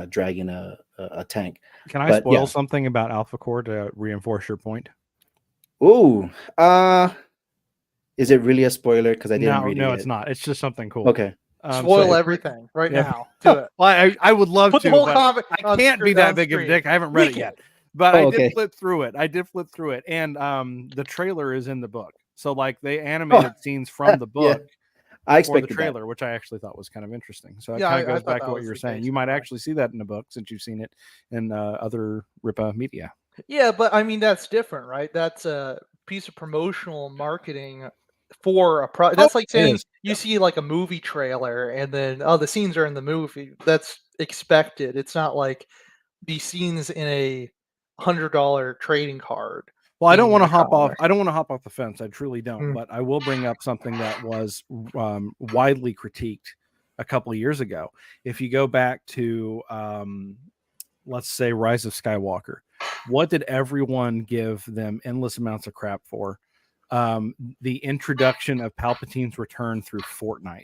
dragging a tank. Can I But spoil yeah. something about Alpha Core to reinforce your point? Ooh, is it really a spoiler? Because I didn't read it No, yet. it's not. It's just something cool. Okay. Spoil everything right now. Do it. Well, I would love Put to, the whole but comic I can't be that big of a dick. I haven't read it yet, but I did flip through it. And the trailer is in the book. So like they animated scenes from the book. I expected the trailer, which I actually thought was kind of interesting. So it kind of goes back to what you were saying. You might actually see that in the book since you've seen it in other Rippa media. Yeah, but I mean that's different, right? That's a piece of promotional marketing for a that's like saying you see like a movie trailer and then the scenes are in the movie. That's expected. It's not like the scenes in a $100 trading card. Well, I don't want to hop off. I don't want to hop off the fence. I truly don't. But I will bring up something that was widely critiqued a couple of years ago. If you go back to, let's say, Rise of Skywalker, what did everyone give them endless amounts of crap for? The introduction of Palpatine's return through Fortnite.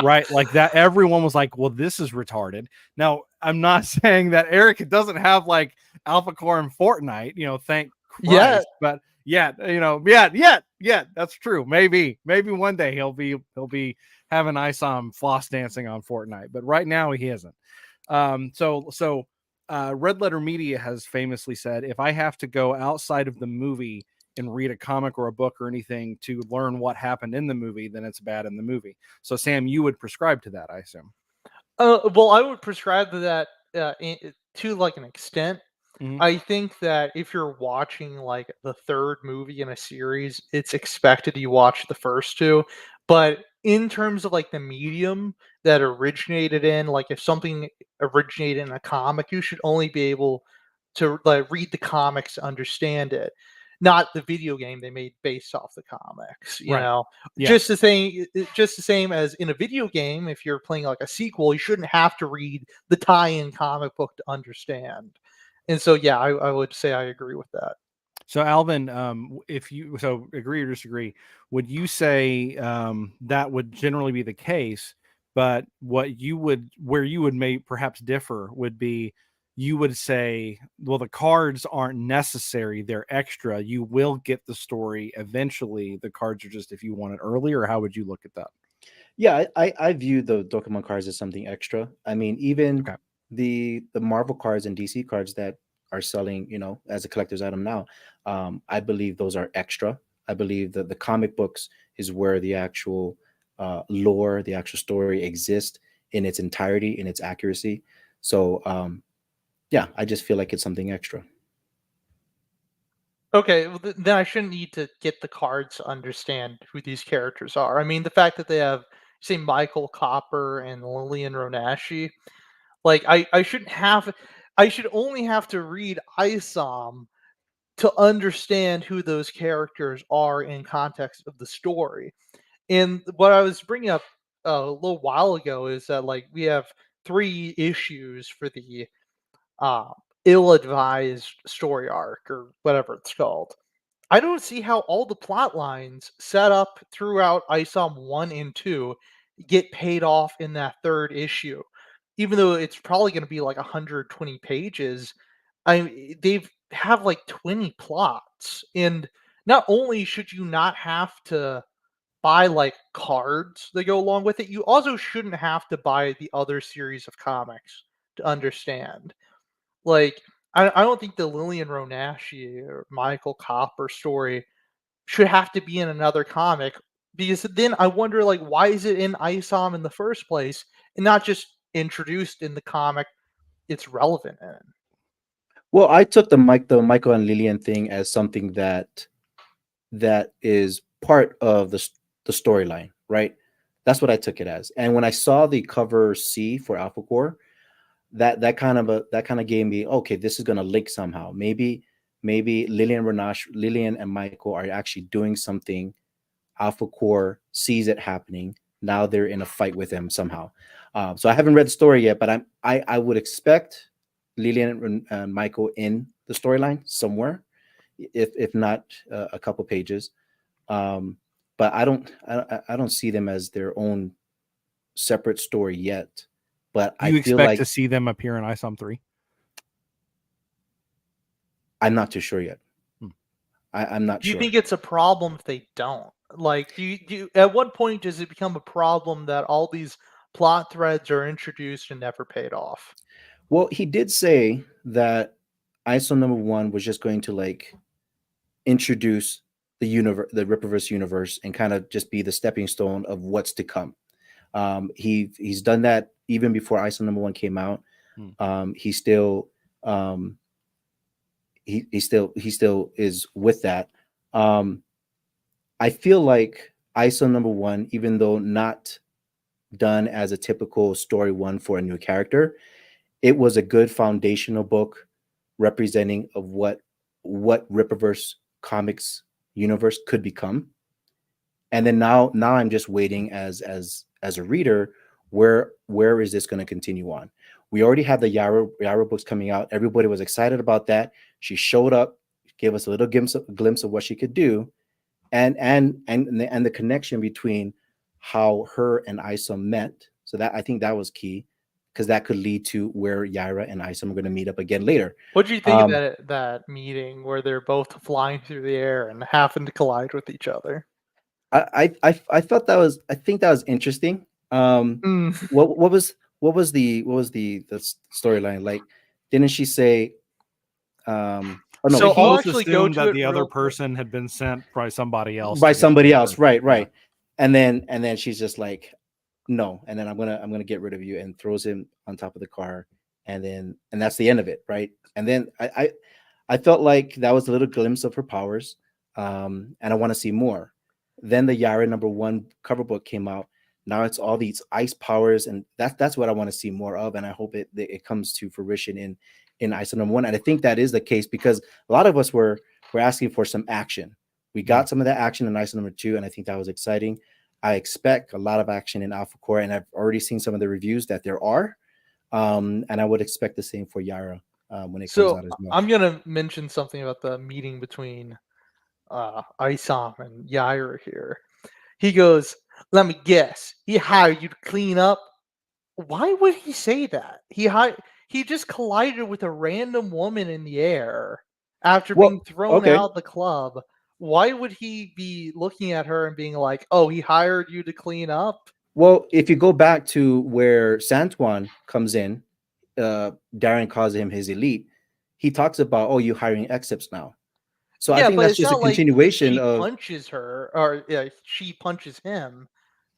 Right, like that. Everyone was like, well, this is retarded. Now, I'm not saying that Eric doesn't have like Alpha Core and Fortnite, thank Christ, but yet, that's true. Maybe one day he'll be having Isom floss dancing on Fortnite, but right now he isn't. So Red Letter Media has famously said, if I have to go outside of the movie and read a comic or a book or anything to learn what happened in the movie, then it's bad in the movie. So Sam, you would prescribe to that, I assume. Well, I would prescribe to that to like an extent. Mm-hmm. I think that if you're watching like the third movie in a series, it's expected you watch the first two. But in terms of like the medium that originated in, like if something originated in a comic, you should only be able to like read the comics to understand it, not the video game they made based off the comics. You know, just the same as in a video game. If you're playing like a sequel, you shouldn't have to read the tie-in comic book to understand. And so, yeah, I would say I agree with that. So, Alvin, if you agree or disagree, would you say that would generally be the case? But where you would perhaps differ would be, you would say, well, the cards aren't necessary; they're extra. You will get the story eventually. The cards are just if you want it early, or how would you look at that? Yeah, I view the Dokkan cards as something extra. I mean, even the Marvel cards and DC cards that are selling, as a collector's item now, I believe those are extra. I believe that the comic books is where the actual lore, the actual story exists in its entirety, in its accuracy. So, yeah, I just feel like it's something extra. Okay, well, then I shouldn't need to get the cards to understand who these characters are. I mean, the fact that they have, say, Michael Copper and Lillian Ronashi, like I shouldn't have. I should only have to read Isom to understand who those characters are in context of the story. And what I was bringing up a little while ago is that like we have 3 issues for the uh, ill-advised story arc or whatever it's called. I don't see how all the plot lines set up throughout Isom 1 and 2 get paid off in that 3rd issue. Even though it's probably going to be like 120 pages, they've have like 20 plots, and not only should you not have to buy like cards that go along with it, you also shouldn't have to buy the other series of comics to understand. Like, I don't think the Lillian Ronashi or Michael Copper story should have to be in another comic, because then I wonder, like, why is it in Isom in the first place and not just introduced in the comic it's relevant in? Well, I took the Michael and Lillian thing as something that is part of the storyline, right? That's what I took it as. And when I saw the cover C for Alpha Core, that kind of gave me, okay, this is gonna link somehow. Maybe Lillian and Michael are actually doing something. Alpha Core sees it happening. Now they're in a fight with them somehow. So I haven't read the story yet, but I would expect Lillian and Michael in the storyline somewhere, if not a couple pages. But I don't see them as their own separate story yet. But Do you I feel expect like to see them appear in Isom 3? I'm not too sure yet. Hmm. I'm not Do you sure. think it's a problem if they don't? Like, at what point does it become a problem that all these plot threads are introduced and never paid off? Well, he did say that ISO #1 was just going to like introduce the universe, the Rippaverse universe, and kind of just be the stepping stone of what's to come. He's done that even before ISO #1 came out. He still he still is with that. I feel like ISO #1, even though not done as a typical story one for a new character, it was a good foundational book representing of what Rippaverse comics universe could become. And then now I'm just waiting as a reader, where is this going to continue on? We already had the Yara books coming out. Everybody was excited about that. She showed up, gave us a little glimpse of what she could do, and the connection between how her and Isom met. So that, I think that was key, because that could lead to where Yara and Isom are going to meet up again later. What do you think of that meeting where they're both flying through the air and happen to collide with each other? I thought that was, I think that was interesting. Mm. What was the storyline like? Didn't she say? Oh no, So They I'll both actually go assumed to that it the real other quick. person had been sent by somebody else. by to get somebody there. else, right? Yeah. And then she's just like, no, and then I'm gonna get rid of you, and throws him on top of the car, and that's the end of it, right? And then I felt like that was a little glimpse of her powers, and I want to see more. Then the Yara #1 cover book came out. Now it's all these ice powers, and that's what I want to see more of, and I hope it comes to fruition in ISO #1. And I think that is the case, because a lot of us were asking for some action. We got some of that action in ISO #2, and I think that was exciting. I expect a lot of action in Alpha Core, and I've already seen some of the reviews that there are, and I would expect the same for Yara when it comes So out as well. I'm gonna mention something about the meeting between Isom and Yair here. He goes, "Let me guess. He hired you to clean up." Why would he say that? He just collided with a random woman in the air after Well, being thrown okay. out the club. Why would he be looking at her and being like, "Oh, he hired you to clean up"? Well, if you go back to where Santuan comes in, Darren calls him his elite. He talks about, oh, you hiring excepts now. So I Yeah, think but that's it's just a not like continuation she of, punches her or yeah, she punches him.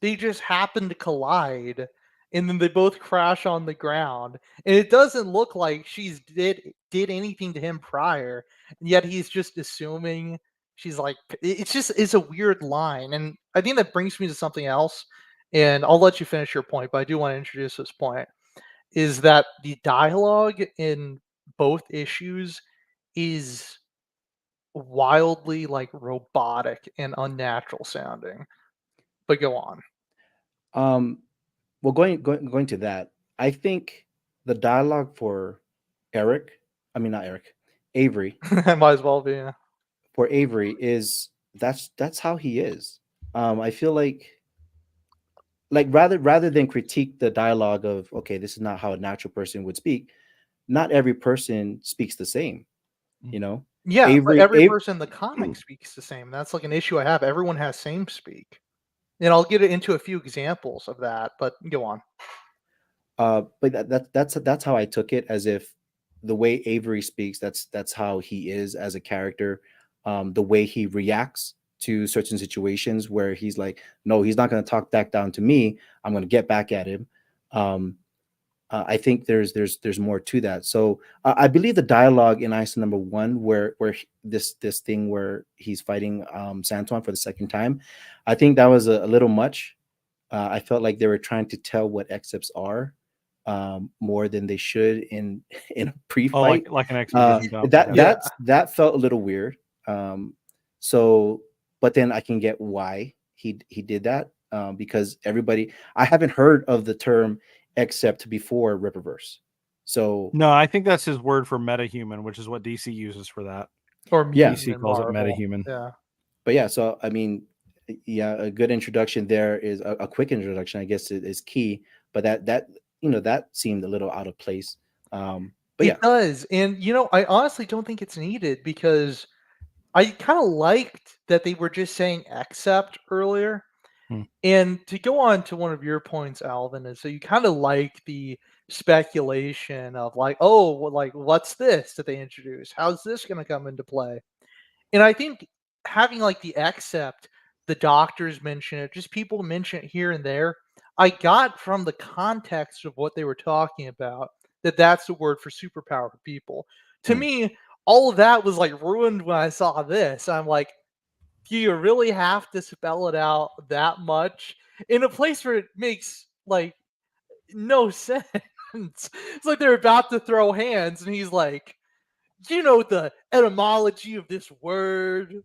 They just happen to collide and then they both crash on the ground. And it doesn't look like she's did anything to him prior. And yet he's just assuming she's like it's a weird line. And I think that brings me to something else. And I'll let you finish your point, but I do want to introduce this point. Is that the dialogue in both issues is wildly like robotic and unnatural sounding. But go on. um, well, going to that, I think the dialogue for Eric, I mean not Eric, Avery, Might as well be. Yeah. for Avery is, that's how he is. I feel like rather than critique the dialogue of, okay, this is not how a natural person would speak, not every person speaks the same. You know, Yeah, but Avery, every person in the comic speaks the same. That's like an issue I have. Everyone has same speak. And I'll get into a few examples of that, but go on. but that's how I took it, as if the way Avery speaks, that's how he is as a character. The way he reacts to certain situations where he's like, no, he's not going to talk back down to me. I'm going to get back at him. Um, I think there's more to that. So I believe the dialogue in Isom #1, where this thing where he's fighting Santuan for the second time, I think that was a little much. I felt like they were trying to tell what excepts are, more than they should in in a Oh, pre-fight. like an exposition dump. Yeah. That felt a little weird. So, but then I can get why he did that, because everybody, I haven't heard of the term except before Ripaverse. So No, I think that's his word for metahuman, which is what DC uses for that. Or Yeah. mutant DC in calls it Marvel. metahuman. Yeah. but yeah, so I mean, yeah, a good introduction there is a quick introduction, I guess, is key. But that that seemed a little out of place. But yeah, It does. And I honestly don't think it's needed because I kind of liked that they were just saying accept earlier. Hmm. And to go on to one of your points, Alvin, is so you kind of like the speculation of like, oh, well, like what's this that they introduce? How's this going to come into play? And I think having like the accept, the doctors mention it, just people mention it here and there. I got from the context of what they were talking about that that's the word for superpowered people. To Hmm. me, all of that was like ruined when I saw this. I'm like, do you really have to spell it out that much in a place where it makes like no sense? It's like they're about to throw hands, and he's like, "Do you know the etymology of this word?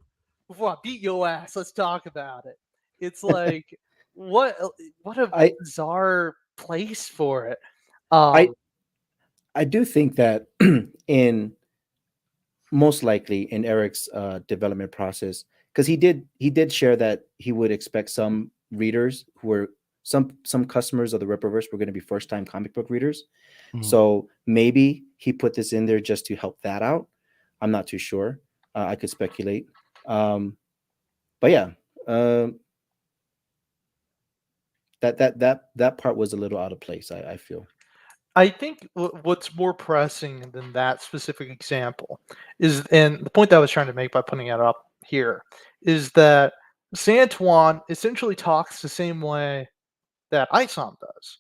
Before I beat your ass, let's talk about it." It's like, what a I bizarre place for it. I I do think that in most likely in Eric's development process, because he did share that he would expect some readers who were some customers of the Rippaverse were going to be first time comic book readers. Mhm. So maybe he put this in there just to help that out. I'm not too sure. I could speculate. But yeah, that part was a little out of place. I feel. I think what's more pressing than that specific example is, and the point that I was trying to make by putting it up here, is that Santuan essentially talks the same way that Isom does,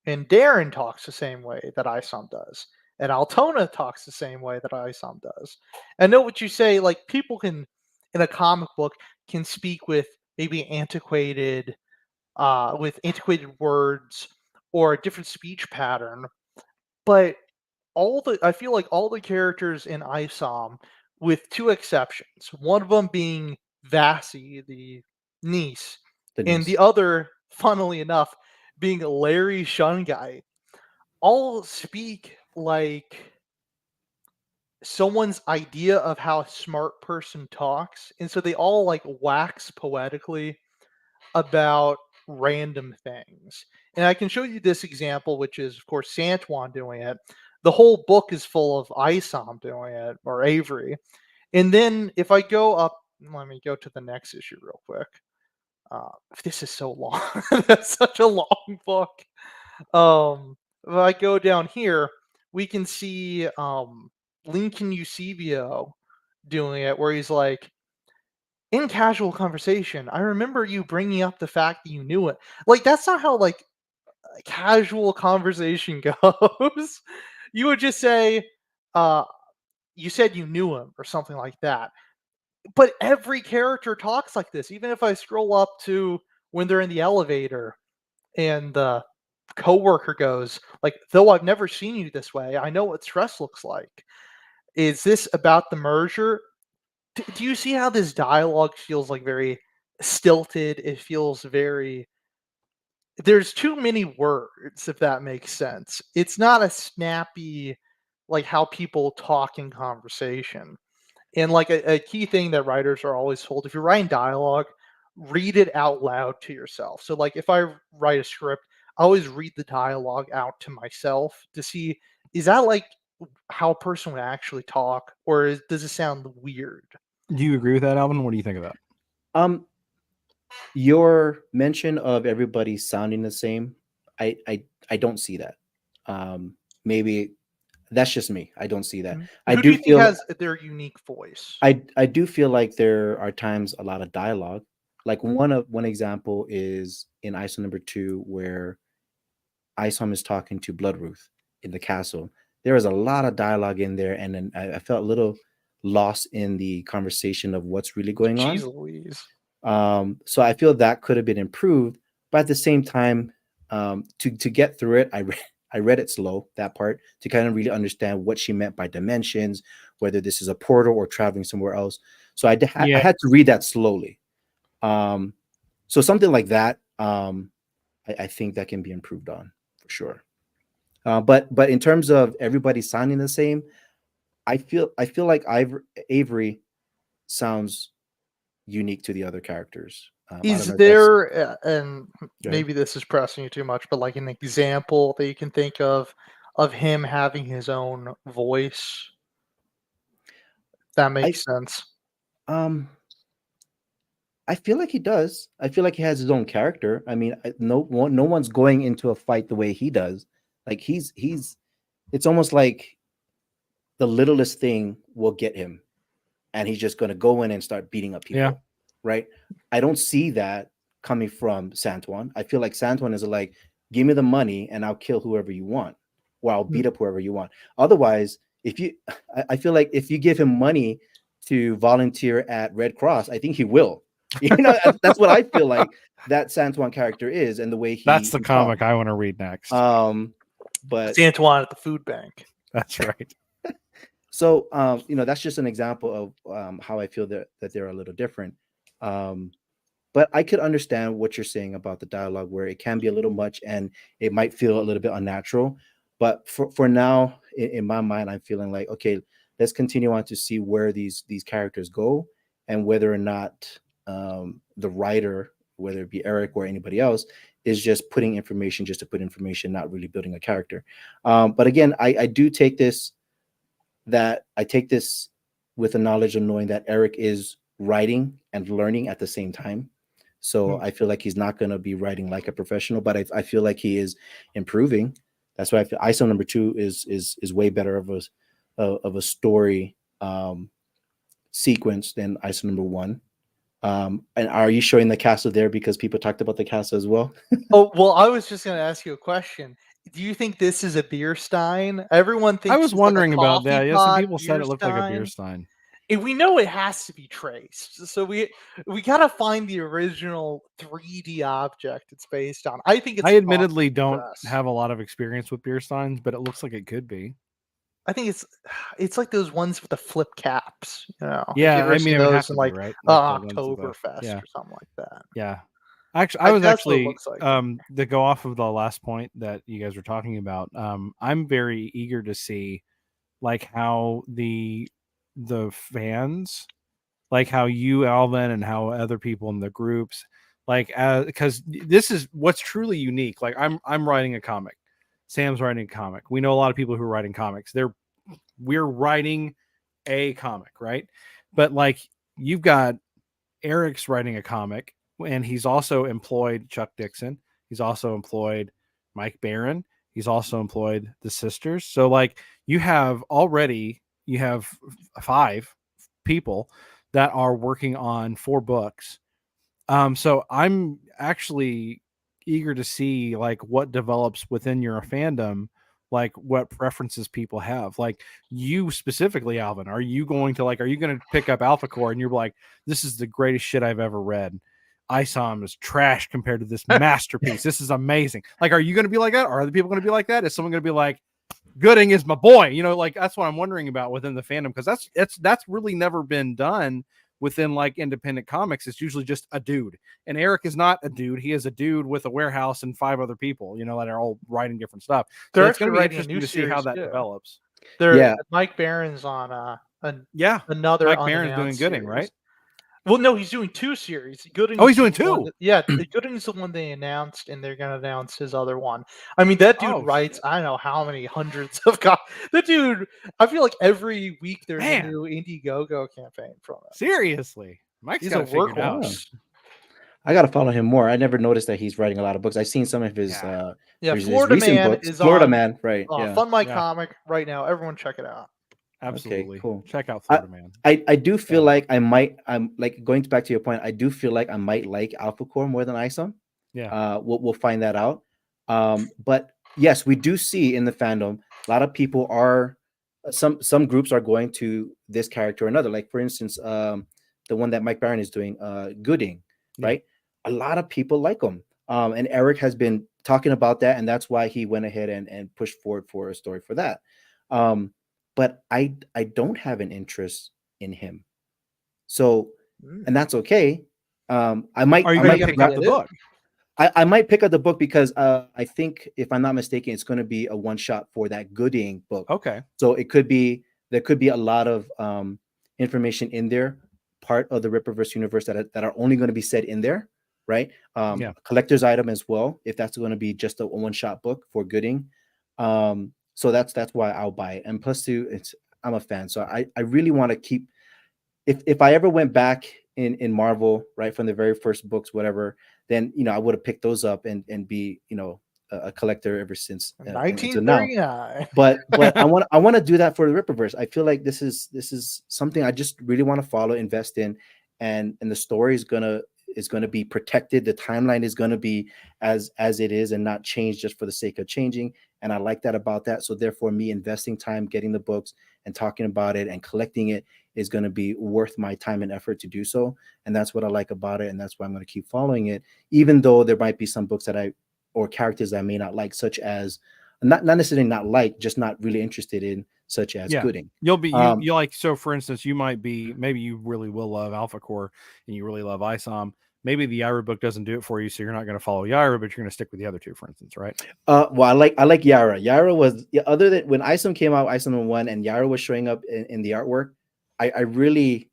and Darren talks the same way that Isom does, and Altona talks the same way that Isom does. I know what you say, like people can, in a comic book, can speak with antiquated words or a different speech pattern, but I feel like all the characters in Isom, with two exceptions, one of them being Vassie, the niece, and the Denise. other, funnily enough, being Larry Shungite, all speak like someone's idea of how a smart person talks. And so they all like wax poetically about random things. And I can show you this example, which is, of course, Santuan doing it. The whole book is full of Isom doing it, or Avery. And then if I go up, let me go to the next issue real quick. This is so long. That's such a long book. If I go down here, we can see Lincoln Eusebio doing it, where he's like, in casual conversation, I remember you bringing up the fact that you knew it. Like, that's not how like a casual conversation goes. You would just say, uh, you said you knew him or something like that. But every character talks like this. Even if I scroll up to when they're in the elevator and the coworker goes, like, though I've never seen you this way, I know what stress looks like. Is this about the merger? Do you see how this dialogue feels like very stilted? It feels very, there's too many words, if that makes sense. It's not a snappy, like how people talk in conversation. And like a key thing that writers are always told, if you're writing dialogue, read it out loud to yourself. So like if I write a script, I always read the dialogue out to myself to see, is that like how a person would actually talk, or does it sound weird? Do you agree with that, Alvin? What do you think of that? Your mention of everybody sounding the same, I don't see that. Maybe that's just me. I don't see that. I Who do do you think feel has their unique voice? I do feel like there are times a lot of dialogue. Like one example is in Isom number 2, where Isom is talking to Bloodruth in the castle. There is a lot of dialogue in there, and then I felt a little lost in the conversation of what's really going on. Jeez Louise. So I feel that could have been improved, but at the same time, to get through it, I read it slow, that part, to kind of really understand what she meant by dimensions, whether this is a portal or traveling somewhere else. So I had to read that slowly. So something like that, I think that can be improved on for sure. But in terms of everybody sounding the same, I feel like Avery sounds unique to the other characters. Is there, and maybe this is pressing you too much, but like an example that you can think of him having his own voice? That makes sense. I feel like he does. I feel like he has his own character. I mean, no one's going into a fight the way he does. Like he's it's almost like the littlest thing will get him, and he's just going to go in and start beating up people. Yeah. Right. I don't see that coming from Santuan. I feel like Santuan is like, give me the money and I'll kill whoever you want, or I'll beat up whoever you want. Otherwise, I feel like if you give him money to volunteer at Red Cross, I think he will. You know, that's what I feel like that Santuan character is, and the way that's the comic I want to read next. But Santuan at the food bank. That's right. So you know, that's just an example of how I feel that they're a little different. But I could understand what you're saying about the dialogue, where it can be a little much and it might feel a little bit unnatural. But for now, in my mind, I'm feeling like, okay, let's continue on to see where these characters go, and whether or not the writer, whether it be Eric or anybody else, is just putting information just to put information, not really building a character. But again, I do take this with the knowledge of knowing that Eric is writing and learning at the same time. So I feel like he's not going to be writing like a professional, but I feel like he is improving. That's why I feel Isom number 2 is way better of a story sequence than Isom number 1. And are you showing the castle there because people talked about the castle as well? Oh, well, I was just going to ask you a question. Do you think this is a beer stein? Everyone thinks I was wondering about that. Yeah, some people said beer it looked like a beer stein. stein. And we know it has to be traced, so we gotta find the original 3D object it's based on. I think it's. I admittedly don't have a lot of experience with beer steins, but it looks like it could be. I think it's like those ones with the flip caps, you know. Yeah, I mean, it would have to be, like, right? Oktoberfest or something like that. Yeah, actually, I was actually like. To go off of the last point that you guys were talking about. I'm very eager to see, like, how the fans, like how you, Alvin, and how other people in the groups, like, because this is what's truly unique. Like, I'm writing a comic, Sam's writing a comic. We know a lot of people who are writing comics. We're writing a comic, right? But like, you've got Eric's writing a comic, and he's also employed Chuck Dixon. He's also employed Mike Barron. He's also employed the sisters. So like, you have 5 people that are working on 4 books. So I'm actually eager to see like what develops within your fandom, like what preferences people have. Like you specifically, Alvin, are you going to pick up Alpha Core and you're like, this is the greatest shit I've ever read. Isom is trash compared to this masterpiece. This is amazing. Like, are you going to be like that? Are other people going to be like that? Is someone going to be like, Gooding is my boy? You know, like that's what I'm wondering about within the fandom, because that's really never been done within like independent comics. It's usually just a dude, and Eric is not a dude. He is a dude with a warehouse and 5 other people, you know, that are all writing different stuff. So it's going to be interesting to see how that develops. Mike Barron's on another. Mike Barron's doing Gooding, right? Well, no, he's doing 2 series. Gooding's Oh, he's doing the one 2? that- yeah, Gooding's the one they announced, and they're gonna announce his other one. I mean, that dude Oh, writes shit. I don't know how many hundreds of that dude. I feel like every week there's a Man. new Indiegogo campaign from him. Seriously. Mike's He's got a it figured out. workhorse. I gotta follow him more. I never noticed that he's writing a lot of books. I've seen some of his Yeah. Yeah, his Florida recent Man books. is Florida on Man, right? Yeah. Fund My Yeah. Comic right now. Everyone check it out. Absolutely. Okay, cool. Check out Florida Man. I do feel Yeah. like I'm like going back to your point. I do feel like I might like Alpha Core more than Isom. Yeah. We'll find that out. But yes, we do see in the fandom a lot of people are some groups are going to this character or another. Like for instance, the one that Mike Barron is doing, Gooding, Yeah. right? A lot of people like him. And Eric has been talking about that, and that's why he went ahead and pushed forward for a story for that. But I don't have an interest in him, so and that's okay. I might Are you I going might to pick gonna up get the it? book? I might pick up the book because I think if I'm not mistaken, it's going to be a one shot for that Gooding book. Okay. So there could be a lot of information in there, part of the Rippaverse universe that are only going to be said in there, right? Yeah. Collector's item as well, if that's going to be just a one shot book for Gooding. So that's why I'll buy it. And plus two, I'm a fan, so I really want to keep. If I ever went back in Marvel, right, from the very first books, whatever, then I would have picked those up and be a collector ever since until now. 1939. But I want to do that for the Rippaverse. I feel like this is something I just really want to follow, invest in, and the story is gonna be protected. The timeline is gonna be as it is and not change just for the sake of changing. And I like that about that. So therefore, me investing time, getting the books and talking about it and collecting it is going to be worth my time and effort to do so. And that's what I like about it. And that's why I'm going to keep following it, even though there might be some books or characters that I may not like, such as not necessarily not like, just not really interested in, such as Gooding. You'll be you like, so for instance, you might be, maybe you really will love Alpha Core and you really love Isom. Maybe the Yaira book doesn't do it for you, so you're not going to follow Yaira, but you're going to stick with the other two, for instance, right? Well, I like Yaira. Yaira was, other than when Isom came out, Isom 1, and Yaira was showing up in the artwork, I really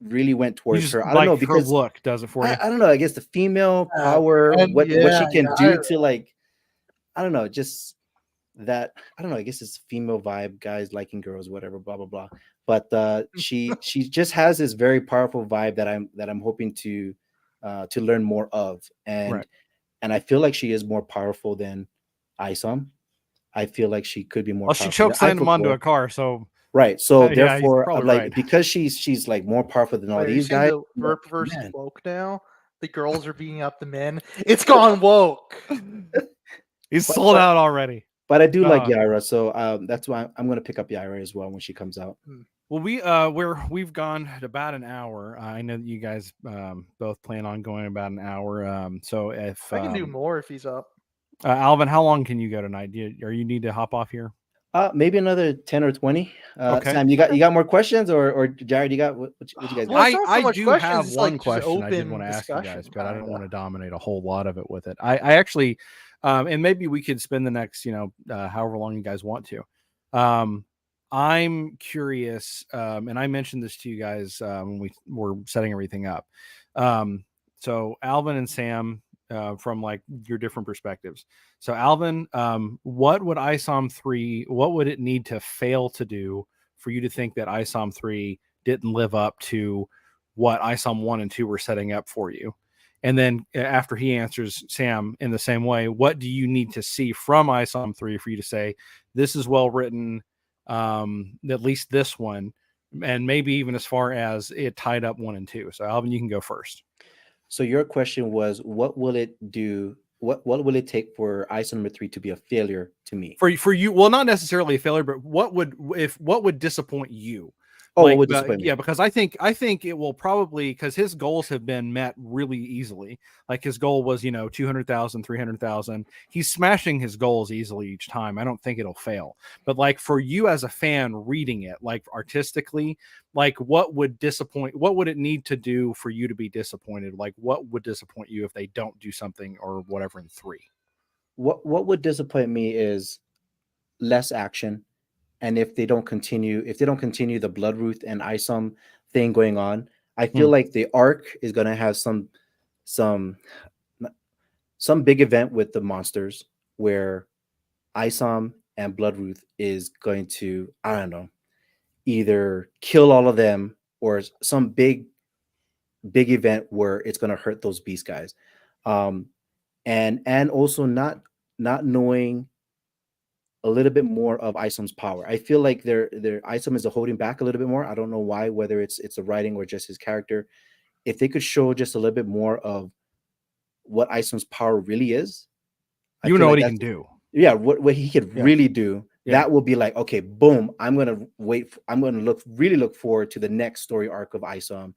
went towards her. I don't know, because her look does it for you. I don't know. I guess the female power, and what she can do Yaira. to, like, I don't know, just that. I don't know. I guess it's female vibe, guys liking girls, whatever, blah blah blah. But she just has this very powerful vibe that I'm hoping to learn more of, and Right. and I feel like she is more powerful than Isom. I feel like she could be more. Well, she powerful choked than him onto Alpha a car, so right. So yeah, therefore, he's probably like, right. because she's like more powerful than all Are you these saying guys. the Ripaverse is man. woke now? The girls are beating up the men. It's gone woke. He's sold out already. But I do like Yaira, so that's why I'm going to pick up Yaira as well when she comes out. Well, we've gone about an hour. I know that you guys both plan on going about an hour. So if I can do more if he's up. Alvin, how long can you go tonight? Or you need to hop off here? Maybe another 10 or 20. Okay. Sam, you got more questions, or Jared, you got what you guys got? Well, it's not so I much do questions, have it's one like just question I did open want to ask you guys, discussion, but I don't kinda. want to dominate a whole lot of it with it. I actually, and maybe we could spend the next, however long you guys want to. I'm curious, and I mentioned this to you guys when we were setting everything up. So Alvin and Sam, from like your different perspectives. So Alvin, what would Isom 3, what would it need to fail to do for you to think that Isom 3 didn't live up to what Isom 1 and 2 were setting up for you? And then after he answers, Sam, in the same way, what do you need to see from Isom 3 for you to say, this is well written, at least this one, and maybe even as far as it tied up 1 and 2. So Alvin, you can go first. So your question was, what will it do? What will it take for Isom number 3 to be a failure to me? For you, well, not necessarily a failure, but what would disappoint you? Oh, what would disappoint me? Yeah, because I think it will probably, because his goals have been met really easily. Like his goal was 200,000, 300,000. He's smashing his goals easily each time. I don't think it'll fail. But like for you as a fan reading it, like artistically, like what would it need to do for you to be disappointed? Like what would disappoint you if they don't do something or whatever in 3? What would disappoint me is less action. And if they don't continue the Bloodroot and Isom thing going on, I feel like the arc is gonna have some some big event with the monsters where Isom and Bloodruth is going to, I don't know, either kill all of them or some big event where it's going to hurt those beast guys. um and also not knowing a little bit more of Isom's power. I feel like their Isom is holding back a little bit more. I don't know why, whether it's the writing or just his character. If they could show just a little bit more of what Isom's power really is, I You feel know like what he that's, can do. yeah, what he could really do. Yeah. That will be like, okay, boom, I'm gonna wait. I'm gonna look forward to the next story arc of Isom.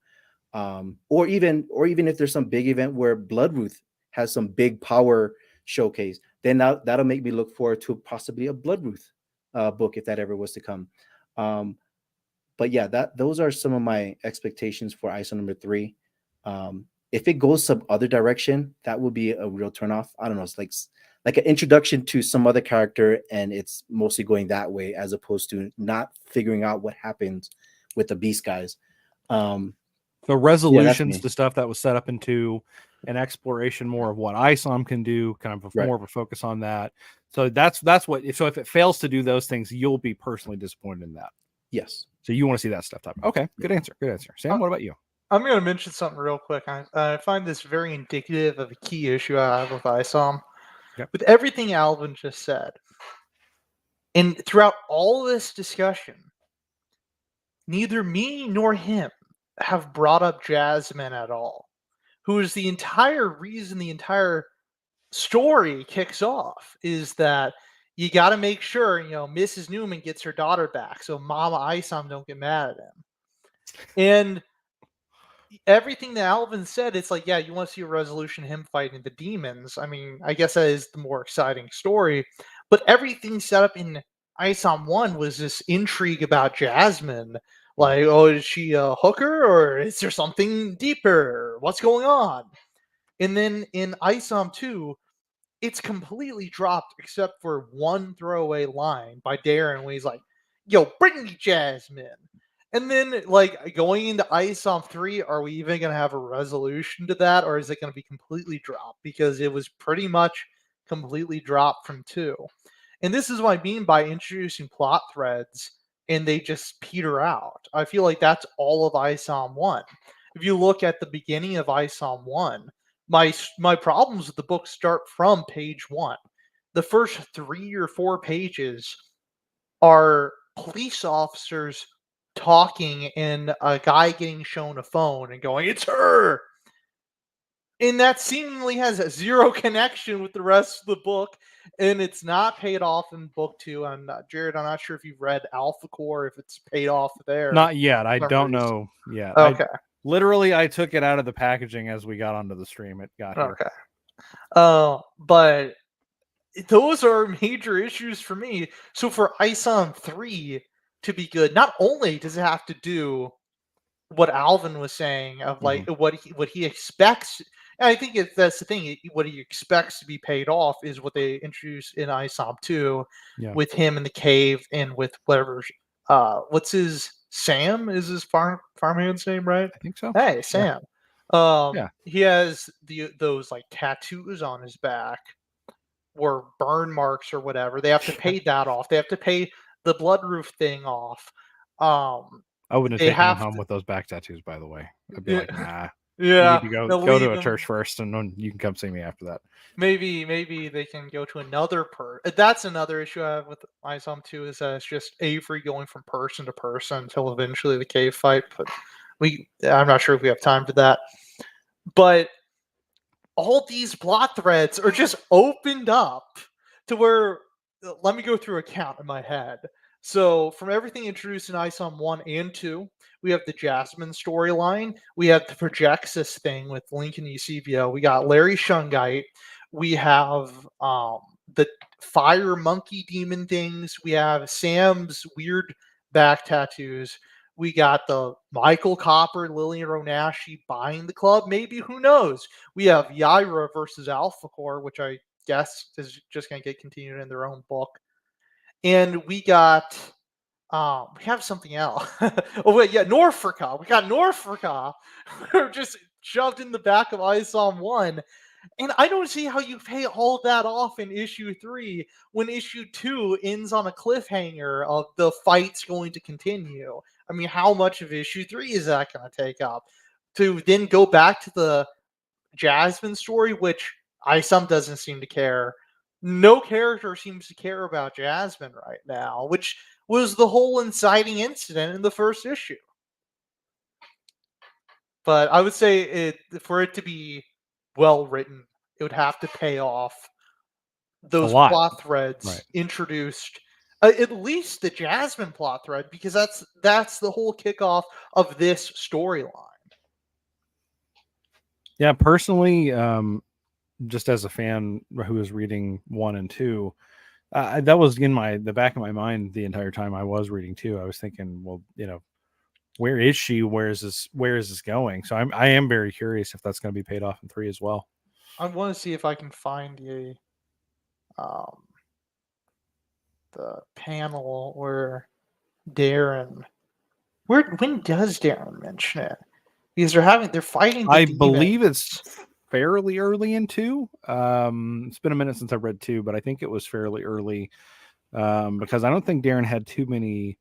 Or even if there's some big event where Bloodruth has some big power showcase, then that'll make me look forward to possibly a Bloodruth book if that ever was to come. But yeah, those are some of my expectations for Isom number 3. If it goes some other direction, that would be a real turnoff. I don't know. It's like an introduction to some other character, and it's mostly going that way as opposed to not figuring out what happens with the beast guys. The resolutions me. to stuff that was set up into an exploration more of what Isom can do, kind of Right. more of a focus on that. So that's what. So if it fails to do those things, you'll be personally disappointed in that. Yes. So you want to see that stuff. Okay, good answer. Good answer. Sam, what about you? I'm going to mention something real quick. I find this very indicative of a key issue I have with Isom. Yep. With everything Alvin just said, and throughout all this discussion, neither me nor him have brought up Jasmine at all, who is the entire reason the entire story kicks off, is that you got to make sure, Mrs. Newman gets her daughter back so Mama Isom don't get mad at him. And everything that Alvin said, it's like, yeah, you want to see a resolution of him fighting the demons. I mean, I guess that is the more exciting story. But everything set up in Isom 1 was this intrigue about Jasmine. Like, oh, is she a hooker or is there something deeper? What's going on? And then in Isom 2, it's completely dropped except for one throwaway line by Darren when he's like, yo, bring me Jasmine. And then, like, going into Isom 3, are we even going to have a resolution to that, or is it going to be completely dropped? Because it was pretty much completely dropped from 2. And this is what I mean by introducing plot threads and they just peter out. I feel like that's all of Isom 1. If you look at the beginning of Isom 1, my problems with the book start from page 1. The first 3 or 4 pages are police officers talking and a guy getting shown a phone and going, "It's her." And that seemingly has a zero connection with the rest of the book, and it's not paid off in book 2. Jared, I'm not sure if you've read Alpha Core, if it's paid off there. Not yet. I don't know yet. Okay. I took it out of the packaging as we got onto the stream. It got here. Okay. But those are major issues for me. So for Isom 3 to be good, not only does it have to do what Alvin was saying of like what he expects. And I think that's the thing. What he expects to be paid off is what they introduced in Isom 2 with him in the cave and with whatever. What's his Sam? Is his farmhand's name, right? I think so. Hey, Sam. He has those like tattoos on his back or burn marks or whatever. They have to pay that off. They have to pay the Bloodruth thing off. I wouldn't have taken him home with those back tattoos, by the way. I'd be like, nah. Yeah. You need to go to a church first, and then you can come see me after that. Maybe they can go to another That's another issue I have with Isom 2 is that it's just Avery going from person to person until eventually the cave fight. But I'm not sure if we have time for that. But all these plot threads are just opened up to where, let me go through a count in my head. So from everything introduced in Isom 1 and 2, we have the Jasmine storyline. We have the Projexis thing with Lincoln Eusebio. We got Larry Shungite. We have the fire monkey demon things. We have Sam's weird back tattoos. We got the Michael Copper, Lillian Ronashi buying the club. Maybe, who knows? We have Yaira versus Alpha Core, which I guess is just going to get continued in their own book. And we got We have something else. Oh wait, yeah, Norfolka. We got Norfolka. We're just shoved in the back of Isom 1. And I don't see how you pay all that off in issue 3 when issue 2 ends on a cliffhanger of the fight's going to continue. I mean, how much of issue 3 is that going to take up? To then go back to the Jasmine story, which Isom doesn't seem to care. No character seems to care about Jasmine right now, which was the whole inciting incident in the first issue. But I would say for it to be well written, it would have to pay off those lot. plot threads Right. introduced. At least the Jasmine plot thread, because that's the whole kickoff of this storyline. Yeah, personally, just as a fan who was reading 1 and 2, that was in the back of my mind the entire time I was reading 2. I was thinking, well, where is she? Where is this going? So I am very curious if that's going to be paid off in 3 as well. I want to see if I can find the panel where Darren. When does Darren mention it? Because they're fighting. I believe it's fairly early in 2. It's been a minute since I've read 2, but I think it was fairly early because I don't think Darren had too many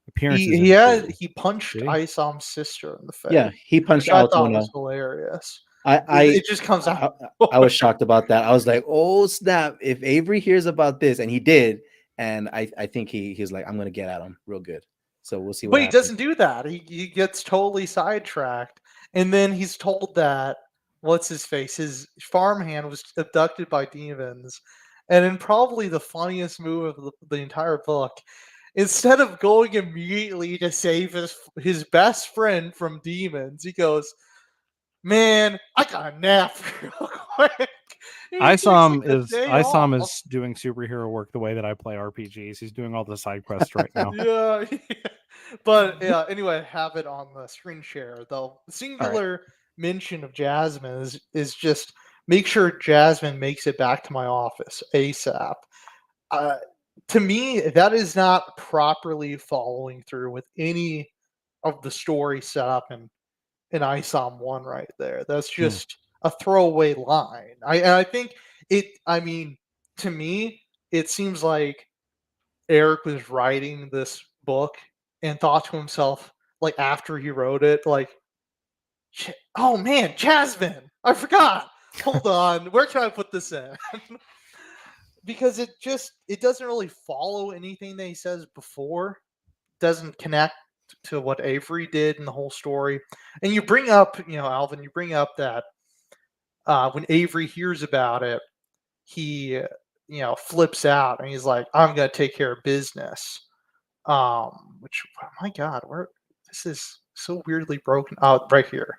appearances. He punched Isom's sister in the face. Yeah, he punched I thought Altona. was hilarious. It just comes out. I was shocked about that. I was like, oh snap! If Avery hears about this, and he did, and I think he's like, I'm gonna get at him real good. So we'll see. But he doesn't do that. He gets totally sidetracked, and then he's told that what's his face, his farmhand was abducted by demons, and in probably the funniest move of the entire book, instead of going immediately to save his best friend from demons, he goes, "Man, I got a nap real quick." Isom is doing superhero work the way that I play RPGs. He's doing all the side quests right now. Yeah. But yeah, anyway, I have it on the screen share. The singular mention of Jasmine is just make sure Jasmine makes it back to my office ASAP. To me, that is not properly following through with any of the story set up in Isom 1 right there. That's just a throwaway line. I think to me, it seems like Eric was writing this book and thought to himself, like after he wrote it, like, oh man, Jasmine, I forgot. Hold on, where can I put this in? Because it doesn't really follow anything that he says before. Doesn't connect to what Avery did in the whole story. And you bring up, Alvin, you bring up that when Avery hears about it, he, flips out and he's like, I'm going to take care of business. Which, oh my God, this is so weirdly broken out right here.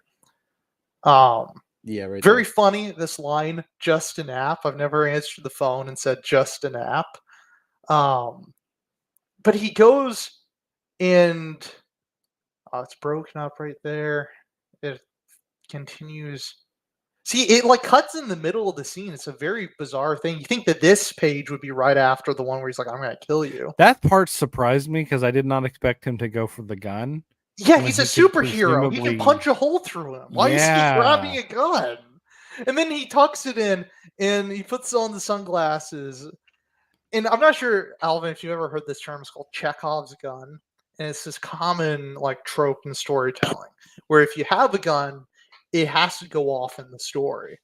Yeah, right. Very funny, this line, just an app. I've never answered the phone and said just an app. But he goes and it's broken up right there. It continues. See, it like cuts in the middle of the scene. It's a very bizarre thing. You think that this page would be right after the one where he's like, I'm going to kill you. That part surprised me because I did not expect him to go for the gun. Yeah, he's a superhero. He can punch a hole through him. Why is he grabbing a gun? And then he tucks it in and he puts on the sunglasses. And I'm not sure, Alvin, if you've ever heard this term. It's called Chekhov's gun. And it's this common like trope in storytelling where if you have a gun, it has to go off in the story.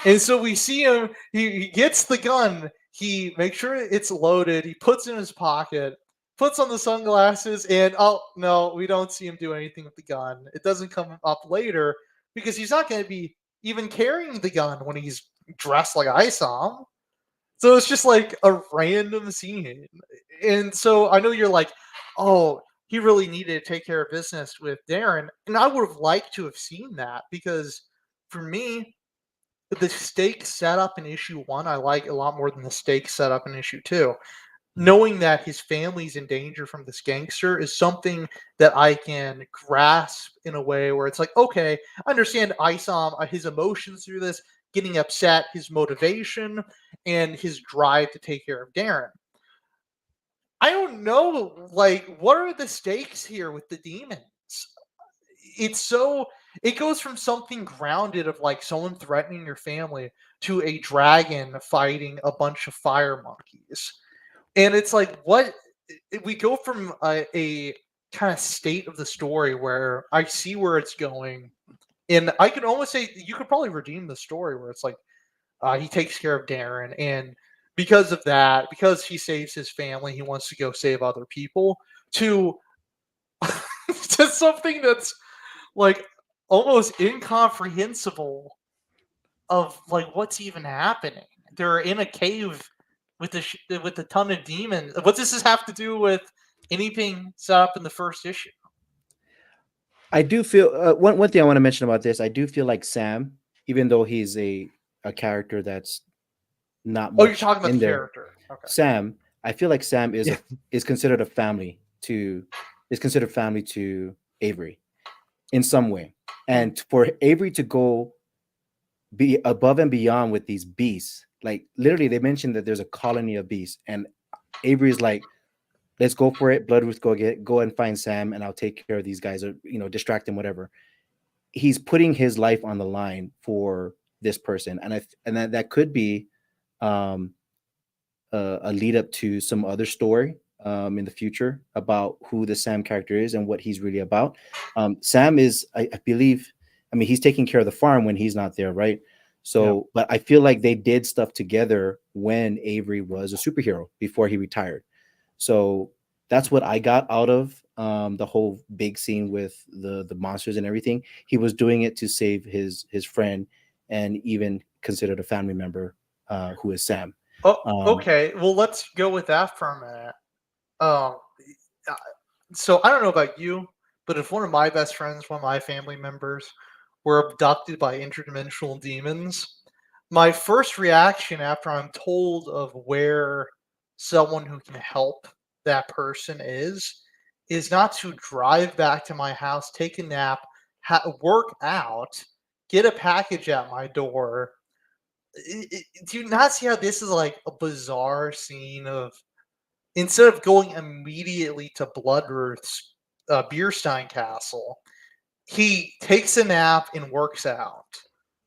And so we see him, he gets the gun, he makes sure it's loaded, he puts it in his pocket, puts on the sunglasses, and oh no, we don't see him do anything with the gun. It doesn't come up later because he's not going to be even carrying the gun when he's dressed like Isom. So it's just like a random scene. And so I know you're like, oh, he really needed to take care of business with Darren. And I would have liked to have seen that because for me, the stakes set up in issue 1, I like a lot more than the stakes set up in issue 2. Knowing that his family's in danger from this gangster is something that I can grasp in a way where it's like, okay, I understand Isom, his emotions through this, getting upset, his motivation, and his drive to take care of Darren. I don't know. Like, what are the stakes here with the demons? It's so it goes from something grounded of like someone threatening your family to a dragon fighting a bunch of fire monkeys. And it's like what we go from a kind of state of the story where I see where it's going, and I can almost say you could probably redeem the story where it's like he takes care of Darren, and because of that, because he saves his family, he wants to go save other people. To to something that's like almost incomprehensible of like what's even happening. They're in a cave with with a ton of demons. What does this have to do with anything set up in the first issue? I do feel one thing I want to mention about this. I do feel like Sam, even though he's a character that's not Oh, you're much talking about in the there, character. Okay. Sam, I feel like Sam is Yeah. is considered a family to is considered family to Avery in some way, and for Avery to go be above and beyond with these beasts, like literally they mentioned that there's a colony of beasts, and Avery is like, let's go for it. Bloodruth, go and find Sam, and I'll take care of these guys, or distract him, whatever. He's putting his life on the line for this person, and that could be um a lead up to some other story in the future about who the Sam character is and what he's really about. Sam is, I believe, I mean, he's taking care of the farm when he's not there, right? So, but I feel like they did stuff together when Avery was a superhero before he retired. So that's what I got out of the whole big scene with the monsters and everything. He was doing it to save his friend and even considered a family member who is Sam. Oh, Um, okay. Well, let's go with that for a minute. Um, uh, so I don't know about you, but if one of my best friends, one of my family members, were abducted by interdimensional demons, my first reaction after I'm told of where someone who can help that person is not to drive back to my house, take a nap, work out, get a package at my door. Do you not see how this is like a bizarre scene of instead of going immediately to Bloodruth's Beerstein Castle, he takes a nap and works out.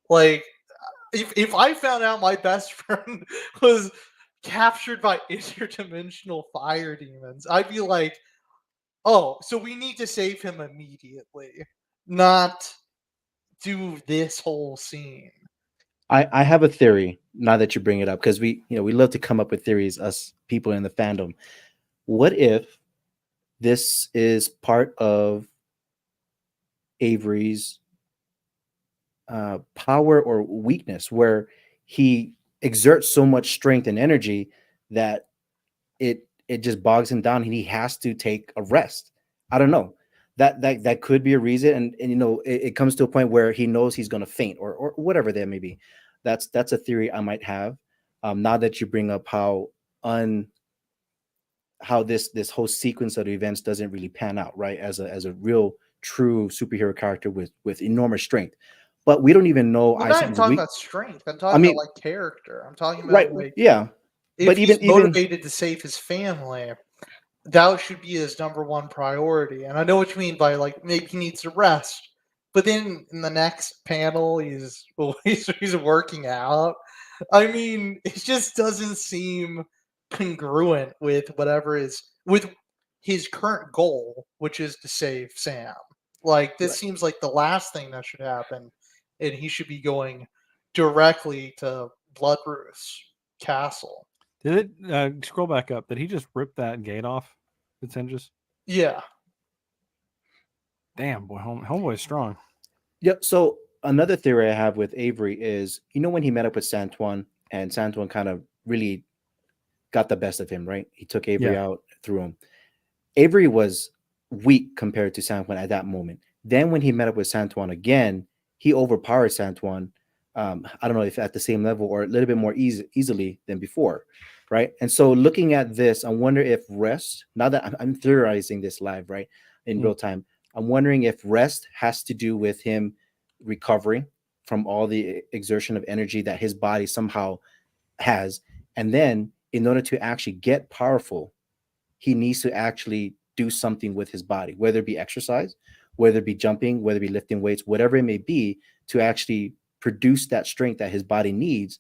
Like, if I found out my best friend was captured by interdimensional fire demons, I'd be like, oh, so we need to save him immediately, not do this whole scene. I have a theory now that you bring it up, because we love to come up with theories, us people in the fandom. What if this is part of Avery's power or weakness, where he exerts so much strength and energy that it just bogs him down and he has to take a rest? I don't know. That could be a reason, and it comes to a point where he knows he's going to faint, or whatever that may be. That's a theory I might have. Now that you bring up how this whole sequence of events doesn't really pan out, right, as a real true superhero character with enormous strength, but we don't even know I'm not even Isom's talking weak. about strength. I'm I talking about mean, like character. I'm talking right, about like yeah, if but he's even motivated to save his family, that should be his number one priority. And I know what you mean by like maybe he needs to rest, but then in the next panel he's he's working out. I mean, it just doesn't seem congruent with whatever is with his current goal, which is to save Sam. Like this right. seems like the last thing that should happen, and he should be going directly to Bloodruth's castle. Did it scroll back up? Did he just rip that gate off its hinges? Yeah. Damn, boy, homeboy's strong. Yep. So another theory I have with Avery is, when he met up with Santuan, and Santuan kind of really got the best of him, right? He took Avery out through him. Avery was weak compared to Santuan at that moment. Then when he met up with Santuan again, he overpowered Santuan. I don't know if at the same level or a little bit more easily than before, right? And so looking at this, I wonder if rest, now that I'm theorizing this live, right, in real time, I'm wondering if rest has to do with him recovering from all the exertion of energy that his body somehow has. And then in order to actually get powerful, he needs to actually do something with his body, whether it be exercise, whether it be jumping, whether it be lifting weights, whatever it may be, to actually produce that strength that his body needs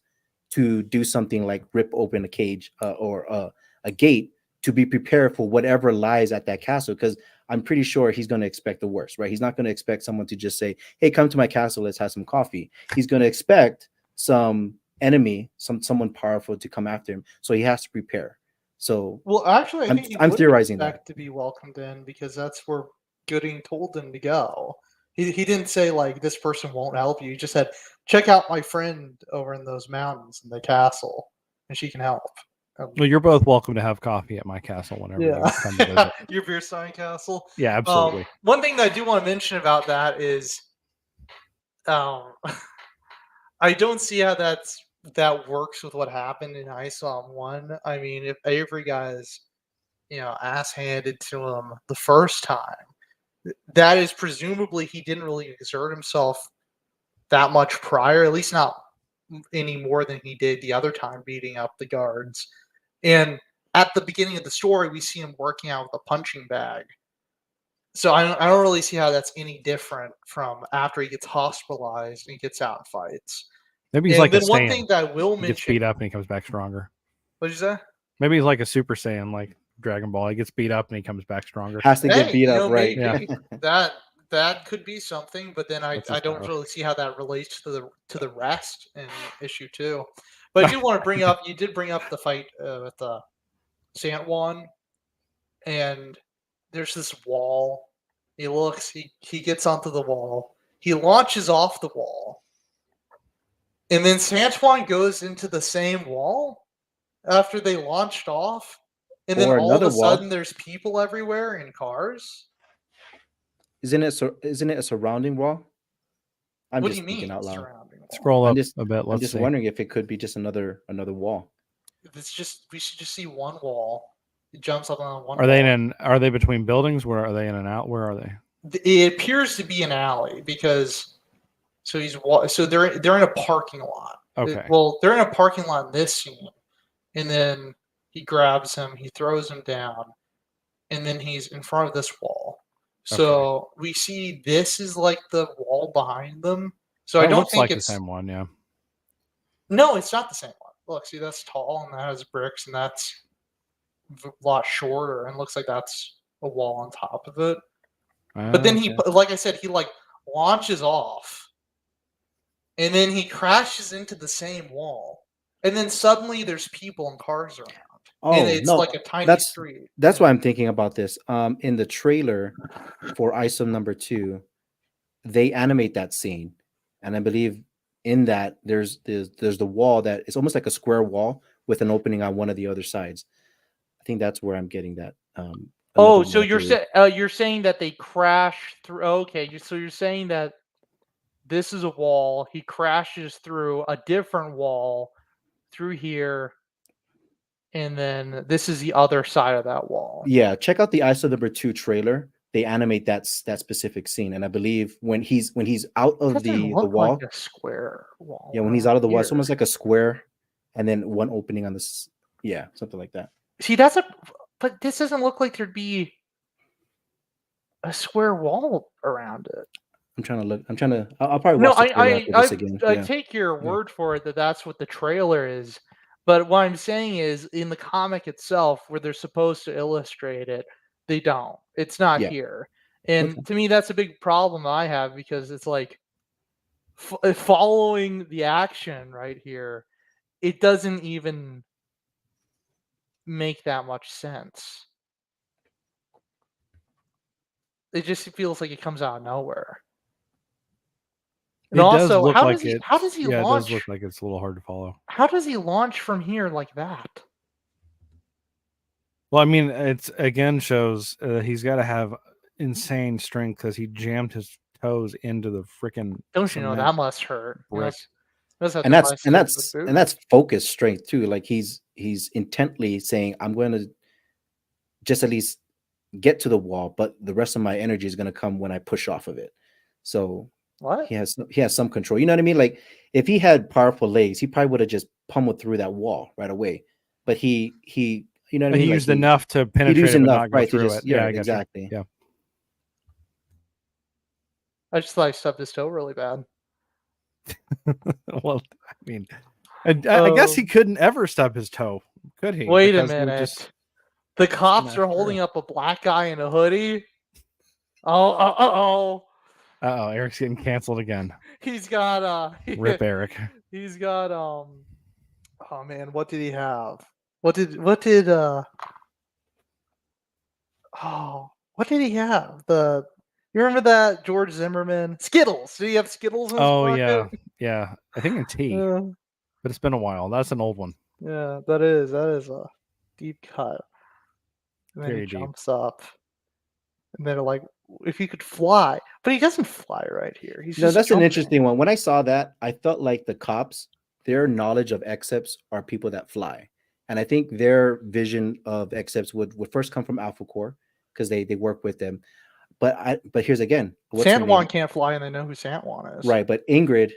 to do something like rip open a cage or a gate, to be prepared for whatever lies at that castle. Because I'm pretty sure he's going to expect the worst, right? He's not going to expect someone to just say, hey, come to my castle, let's have some coffee. He's going to expect some enemy, someone powerful to come after him. So he has to prepare. So Well, actually, I think he I'm would theorizing expect to be welcomed in, because that's where Gooding told him to go. He didn't say like this person won't help you. He just said, check out my friend over in those mountains in the castle, and she can help. Well, you're both welcome to have coffee at my castle whenever you come to visit. Your beer sign castle. Yeah, absolutely. One thing that I do want to mention about that is, I don't see how that works with what happened in Isom 1. I mean, if Avery guy's, ass handed to him the first time, that is presumably he didn't really exert himself that much prior, at least not any more than he did the other time beating up the guards. And at the beginning of the story, we see him working out with a punching bag. So I don't really see how that's any different from after he gets hospitalized and gets out and fights. Maybe he's And like a then one Saiyan. thing that I will He gets mention, beat up and he comes back stronger. what did you say? Maybe he's like a Super Saiyan, like Dragon Ball. He gets beat up and he comes back stronger. has to get beat up, right? Maybe that could be something, but then I don't really see how that relates to the rest in issue 2. But I do want to bring up, you did bring up the fight with the Santwan, and there's this wall. He looks, he gets onto the wall. He launches off the wall. And then Santwan goes into the same wall after they launched off. And then Or all of a another wall. sudden there's people everywhere in cars. Isn't it a surrounding wall? I'm What just do you mean thinking out loud. surrounding wall? Scroll I'm up just- a bit. I'm Let's just see. wondering if it could be just another wall. It's just, we should just see one wall. He jumps up on one Are they wall. are they between buildings? Where are they in and out? Where are they? It appears to be an alley, because so they're in a parking lot. Okay. Well, they're in a parking lot in this scene, and then he grabs him, he throws him down, and then he's in front of this wall. So we see this is like the wall behind them. So I That don't looks think like it's the same one. Yeah. No, it's not the same one. Look, see, that's tall and that has bricks, and that's a lot shorter, and looks like that's a wall on top of it. But then he, like I said, he like launches off, and then he crashes into the same wall, and then suddenly there's people and cars around. Oh, and it's no, like a tiny that's street. that's why I'm thinking about this. In the trailer for Isom number 2, they animate that scene, and I believe in that there's the wall that is almost like a square wall with an opening on one of the other sides. I think that's where I'm getting that. Oh, another so wall you're saying that they crash through? Okay, so you're saying that this is a wall. He crashes through a different wall through here, and then this is the other side of that wall. Yeah, check out the Isom number 2 trailer. They animate that specific scene, and I believe when he's out of Doesn't the look wall, like a square wall. yeah, when he's out of the wall, it's here. almost like a square, and then one opening on this, yeah, something like that. See, but this doesn't look like there'd be a square wall around it. I'm trying to look. I'll probably No, watch the trailer after this again. I Yeah. take your word for it that that's what the trailer is. But what I'm saying is, in the comic itself, where they're supposed to illustrate it, they don't. It's not Yeah. here. And Okay. to me, that's a big problem I have, because it's like following the action right here, it doesn't even make that much sense. It just feels like it comes out of nowhere. And It does also, look how like does he it's- launch? Yeah, it does look like it's a little hard to follow. How does he launch from here like that? Well, I mean, it's again shows he's got to have insane strength because he jammed his toes into the freaking. Don't you know that must hurt? You brick. must have And to buy that's stuff with that's focused strength too. Like he's intently saying, "I'm going to just at least get to the wall, but the rest of my energy is going to come when I push off of it." So what? he has some control. You know what I mean? Like if he had powerful legs, he probably would have just pummeled through that wall right away. But he You know what I And mean? he Like used enough to he'd penetrate use it, but enough, not go right? To through just it. Yeah, yeah, I guess. exactly. Yeah. I just thought I stubbed his toe really bad. Well, I mean, I guess he couldn't ever stub his toe, could he? Wait a Because he would minute. just The cops snap are holding through. up a black guy in a hoodie. Oh. Uh-oh, Eric's getting canceled again. He's got Rip Eric. he's got oh man, what did he have? What did what did he have? You remember that George Zimmerman Skittles? Did he have Skittles in his Oh pocket? yeah. I think in tea, Yeah, but it's been a while. That's an old one. yeah, that is a deep cut. And then Very he deep. jumps up, and they're like, "If he could fly," but he doesn't fly right here. He's No, just that's an jumping. interesting one. When I saw that, I felt like the cops, their knowledge of accepts are people that fly. And I think their vision of accepts would first come from Alpha Core because they work with them. But here's again, what's her Sant Juan name? can't fly, and they know who Sant Juan is. Right, but Ingrid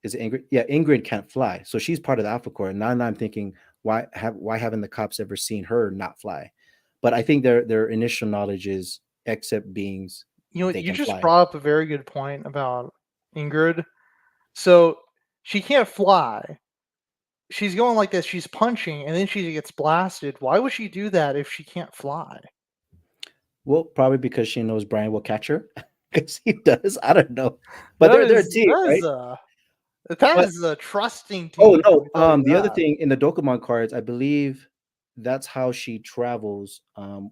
is it Ingrid? Yeah, Ingrid can't fly, so she's part of the Alpha Core. And now I'm thinking, why haven't the cops ever seen her not fly? But I think their initial knowledge is accept beings. You know, They you can just fly. brought up a very good point about Ingrid. So she can't fly. She's going like this. She's punching, and then she gets blasted. Why would she do that if she can't fly? Well, probably because she knows Brian will catch her. Because he does. I don't know. But they're a team, right? That is a trusting team. Oh let me tell no. you The other that. thing in the Dokemon cards, I believe that's how she travels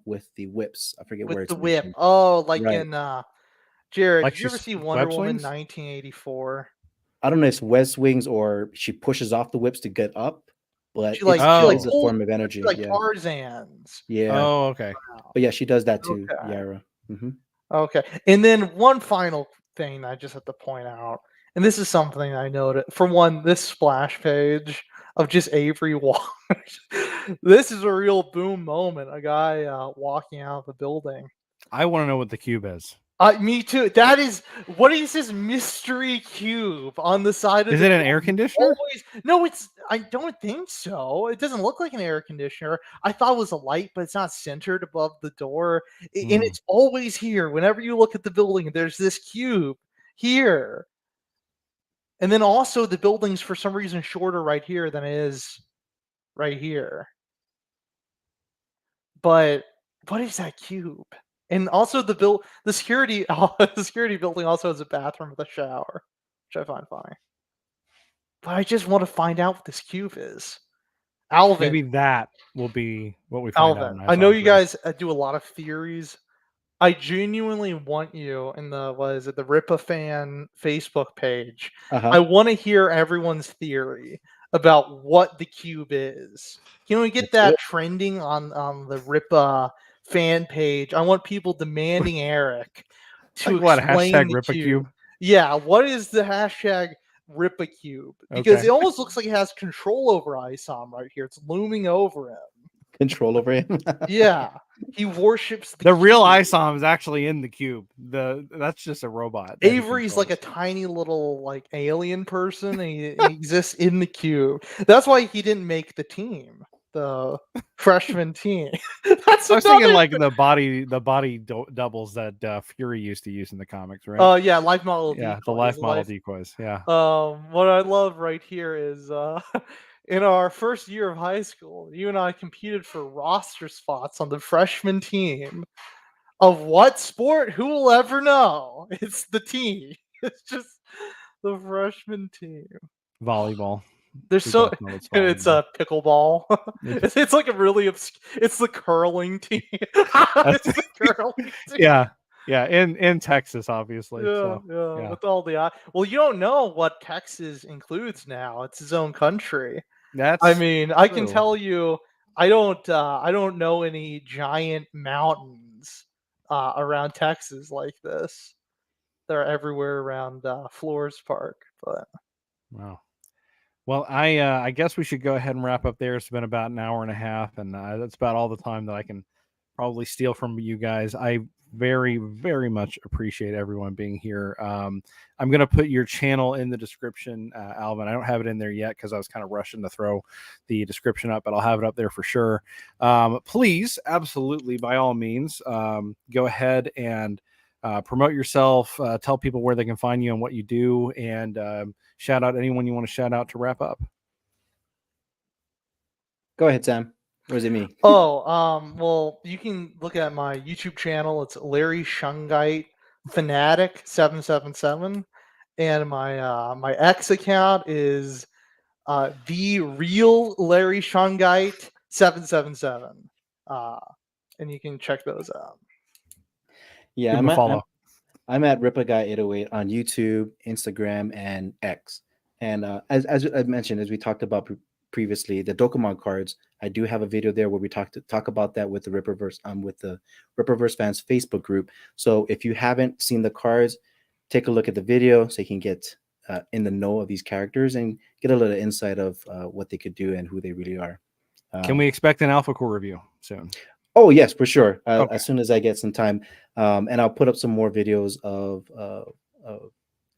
with the whips. I forget where With it's the whip. mentioned. Oh, like Right. in Jared, Like did you ever she's see Wonder web Woman swings? 1984? I don't know if it's West Wings or she pushes off the whips to get up, but She like it Oh. is a form of energy. like Yeah. Tarzan's. Yeah. Oh, okay. But yeah, she does that too, Okay. Yara. hmm Okay. And then one final thing I just have to point out, and this is something I noted. For one, this splash page of just Avery Waters. This is a real boom moment. A guy walking out of the building. I want to know what the cube is. Me too. That is what is this mystery cube on the side of Is the it an building? air conditioner? No, I don't think so. It doesn't look like an air conditioner. I thought it was a light, but it's not centered above the door. And it's always here. Whenever you look at the building, there's this cube here. And then also the building's for some reason shorter right here than it is right here. But what is that cube? And also the security the security building also has a bathroom with a shower, which I find funny. But I just want to find out what this cube is. Alvin, Maybe that will be what we find out. Alvin. In I know Isom you 3. guys do a lot of theories. I genuinely want you in the the Rippa fan Facebook page. Uh-huh. I want to hear everyone's theory about what the cube is. Can we get Let's that do it. trending on the Rippa fan page? I want people demanding Eric to Like what? explain Hashtag the Rip a cube? Yeah, what is the hashtag Rippa cube? Because Okay. it almost looks like it has control over Isom right here. It's looming over him. Control over him. Yeah, he worships The real cube. Isom is actually in the cube. That's just a robot. that he Avery's like a controls. tiny little like alien person, and he exists in the cube. That's why he didn't make the team, the freshman team. That's I was thinking another like the body doubles that Fury used to use in the comics, right? Oh yeah, life model. yeah, the decoys, life model decoys. Yeah. What I love right here is in our first year of high school, you and I competed for roster spots on the freshman team. Of what sport? Who will ever know? It's the team. It's just the freshman team. Volleyball. There's We so both know it's and it's volleyball. a pickleball. Yeah. It's like a really it's the curling team. It's the curling team. Yeah. In Texas, obviously. Yeah, So yeah, with all the well, you don't know what Texas includes now. It's his own country. that's I mean, I can true. tell you, I don't know any giant mountains around Texas like this. They're everywhere around Flores Park, but Wow. Well, I guess we should go ahead and wrap up there. It's been about an hour and a half, and that's about all the time that I can probably steal from you guys. I very, very much appreciate everyone being here. I'm going to put your channel in the description, Alvin. I don't have it in there yet because I was kind of rushing to throw the description up, but I'll have it up there for sure. Please, absolutely, by all means, go ahead and promote yourself, tell people where they can find you and what you do, and shout out anyone you want to shout out to wrap up. Go ahead, Sam. Or is it me? Well, you can look at my YouTube channel. It's Larry Shungite Fanatic 777, and my X account is the real Larry Shungite 777. And you can check those out. Yeah, Give him a follow. I'm at rippaguy808 on YouTube, Instagram, and X. And as I mentioned, as we talked about previously, the Dokemon cards, I do have a video there where we talk about that with the Ripaverse, with the Ripaverse fans Facebook group. So if you haven't seen the cards, take a look at the video so you can get in the know of these characters and get a little insight of what they could do and who they really are. Can we expect an Alpha Core review soon? Oh yes, for sure. Okay. As soon as I get some time, and I'll put up some more videos of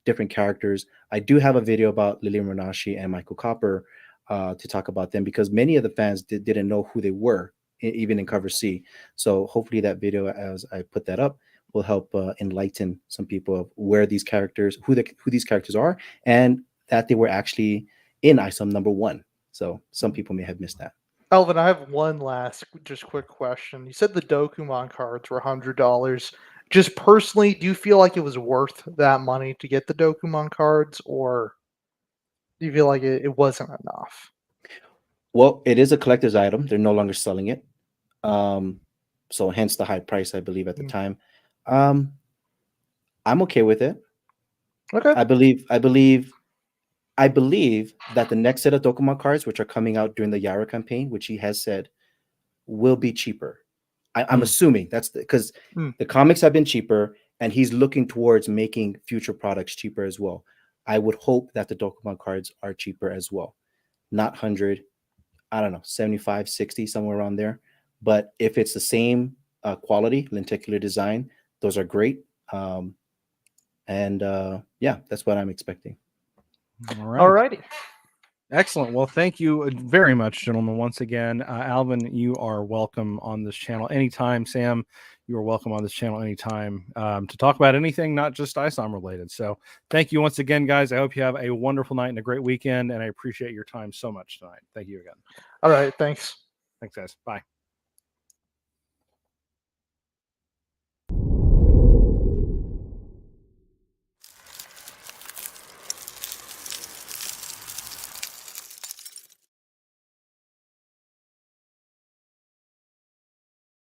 different characters. I do have a video about Lilian Renashi and Michael Copper to talk about them because many of the fans didn't know who they were, even in cover C. So hopefully that video, as I put that up, will help enlighten some people of where these characters, who these characters are, and that they were actually in Isom #1. So some people may have missed that. Alvin, I have one last just quick question. You said the Dokemon cards were $100. Just personally, do you feel like it was worth that money to get the Dokemon cards, or do you feel like it wasn't enough? Well, it is a collector's item. They're no longer selling it. So hence the high price, I believe, at the time. I'm okay with it. Okay. I believe that the next set of Dokemon cards, which are coming out during the Yara campaign, which he has said, will be cheaper. I'm assuming that's because the comics have been cheaper, and he's looking towards making future products cheaper as well. I would hope that the Dokemon cards are cheaper as well. Not 100, I don't know, 75, 60, somewhere around there. But if it's the same quality, lenticular design, those are great. Yeah, that's what I'm expecting. All righty. Excellent. Well, thank you very much, gentlemen. Once again, Alvin, you are welcome on this channel anytime. Sam, you are welcome on this channel anytime to talk about anything, not just Isom related. So thank you once again, guys. I hope you have a wonderful night and a great weekend, and I appreciate your time so much tonight. Thank you again. All right. Thanks. Thanks, guys. Bye.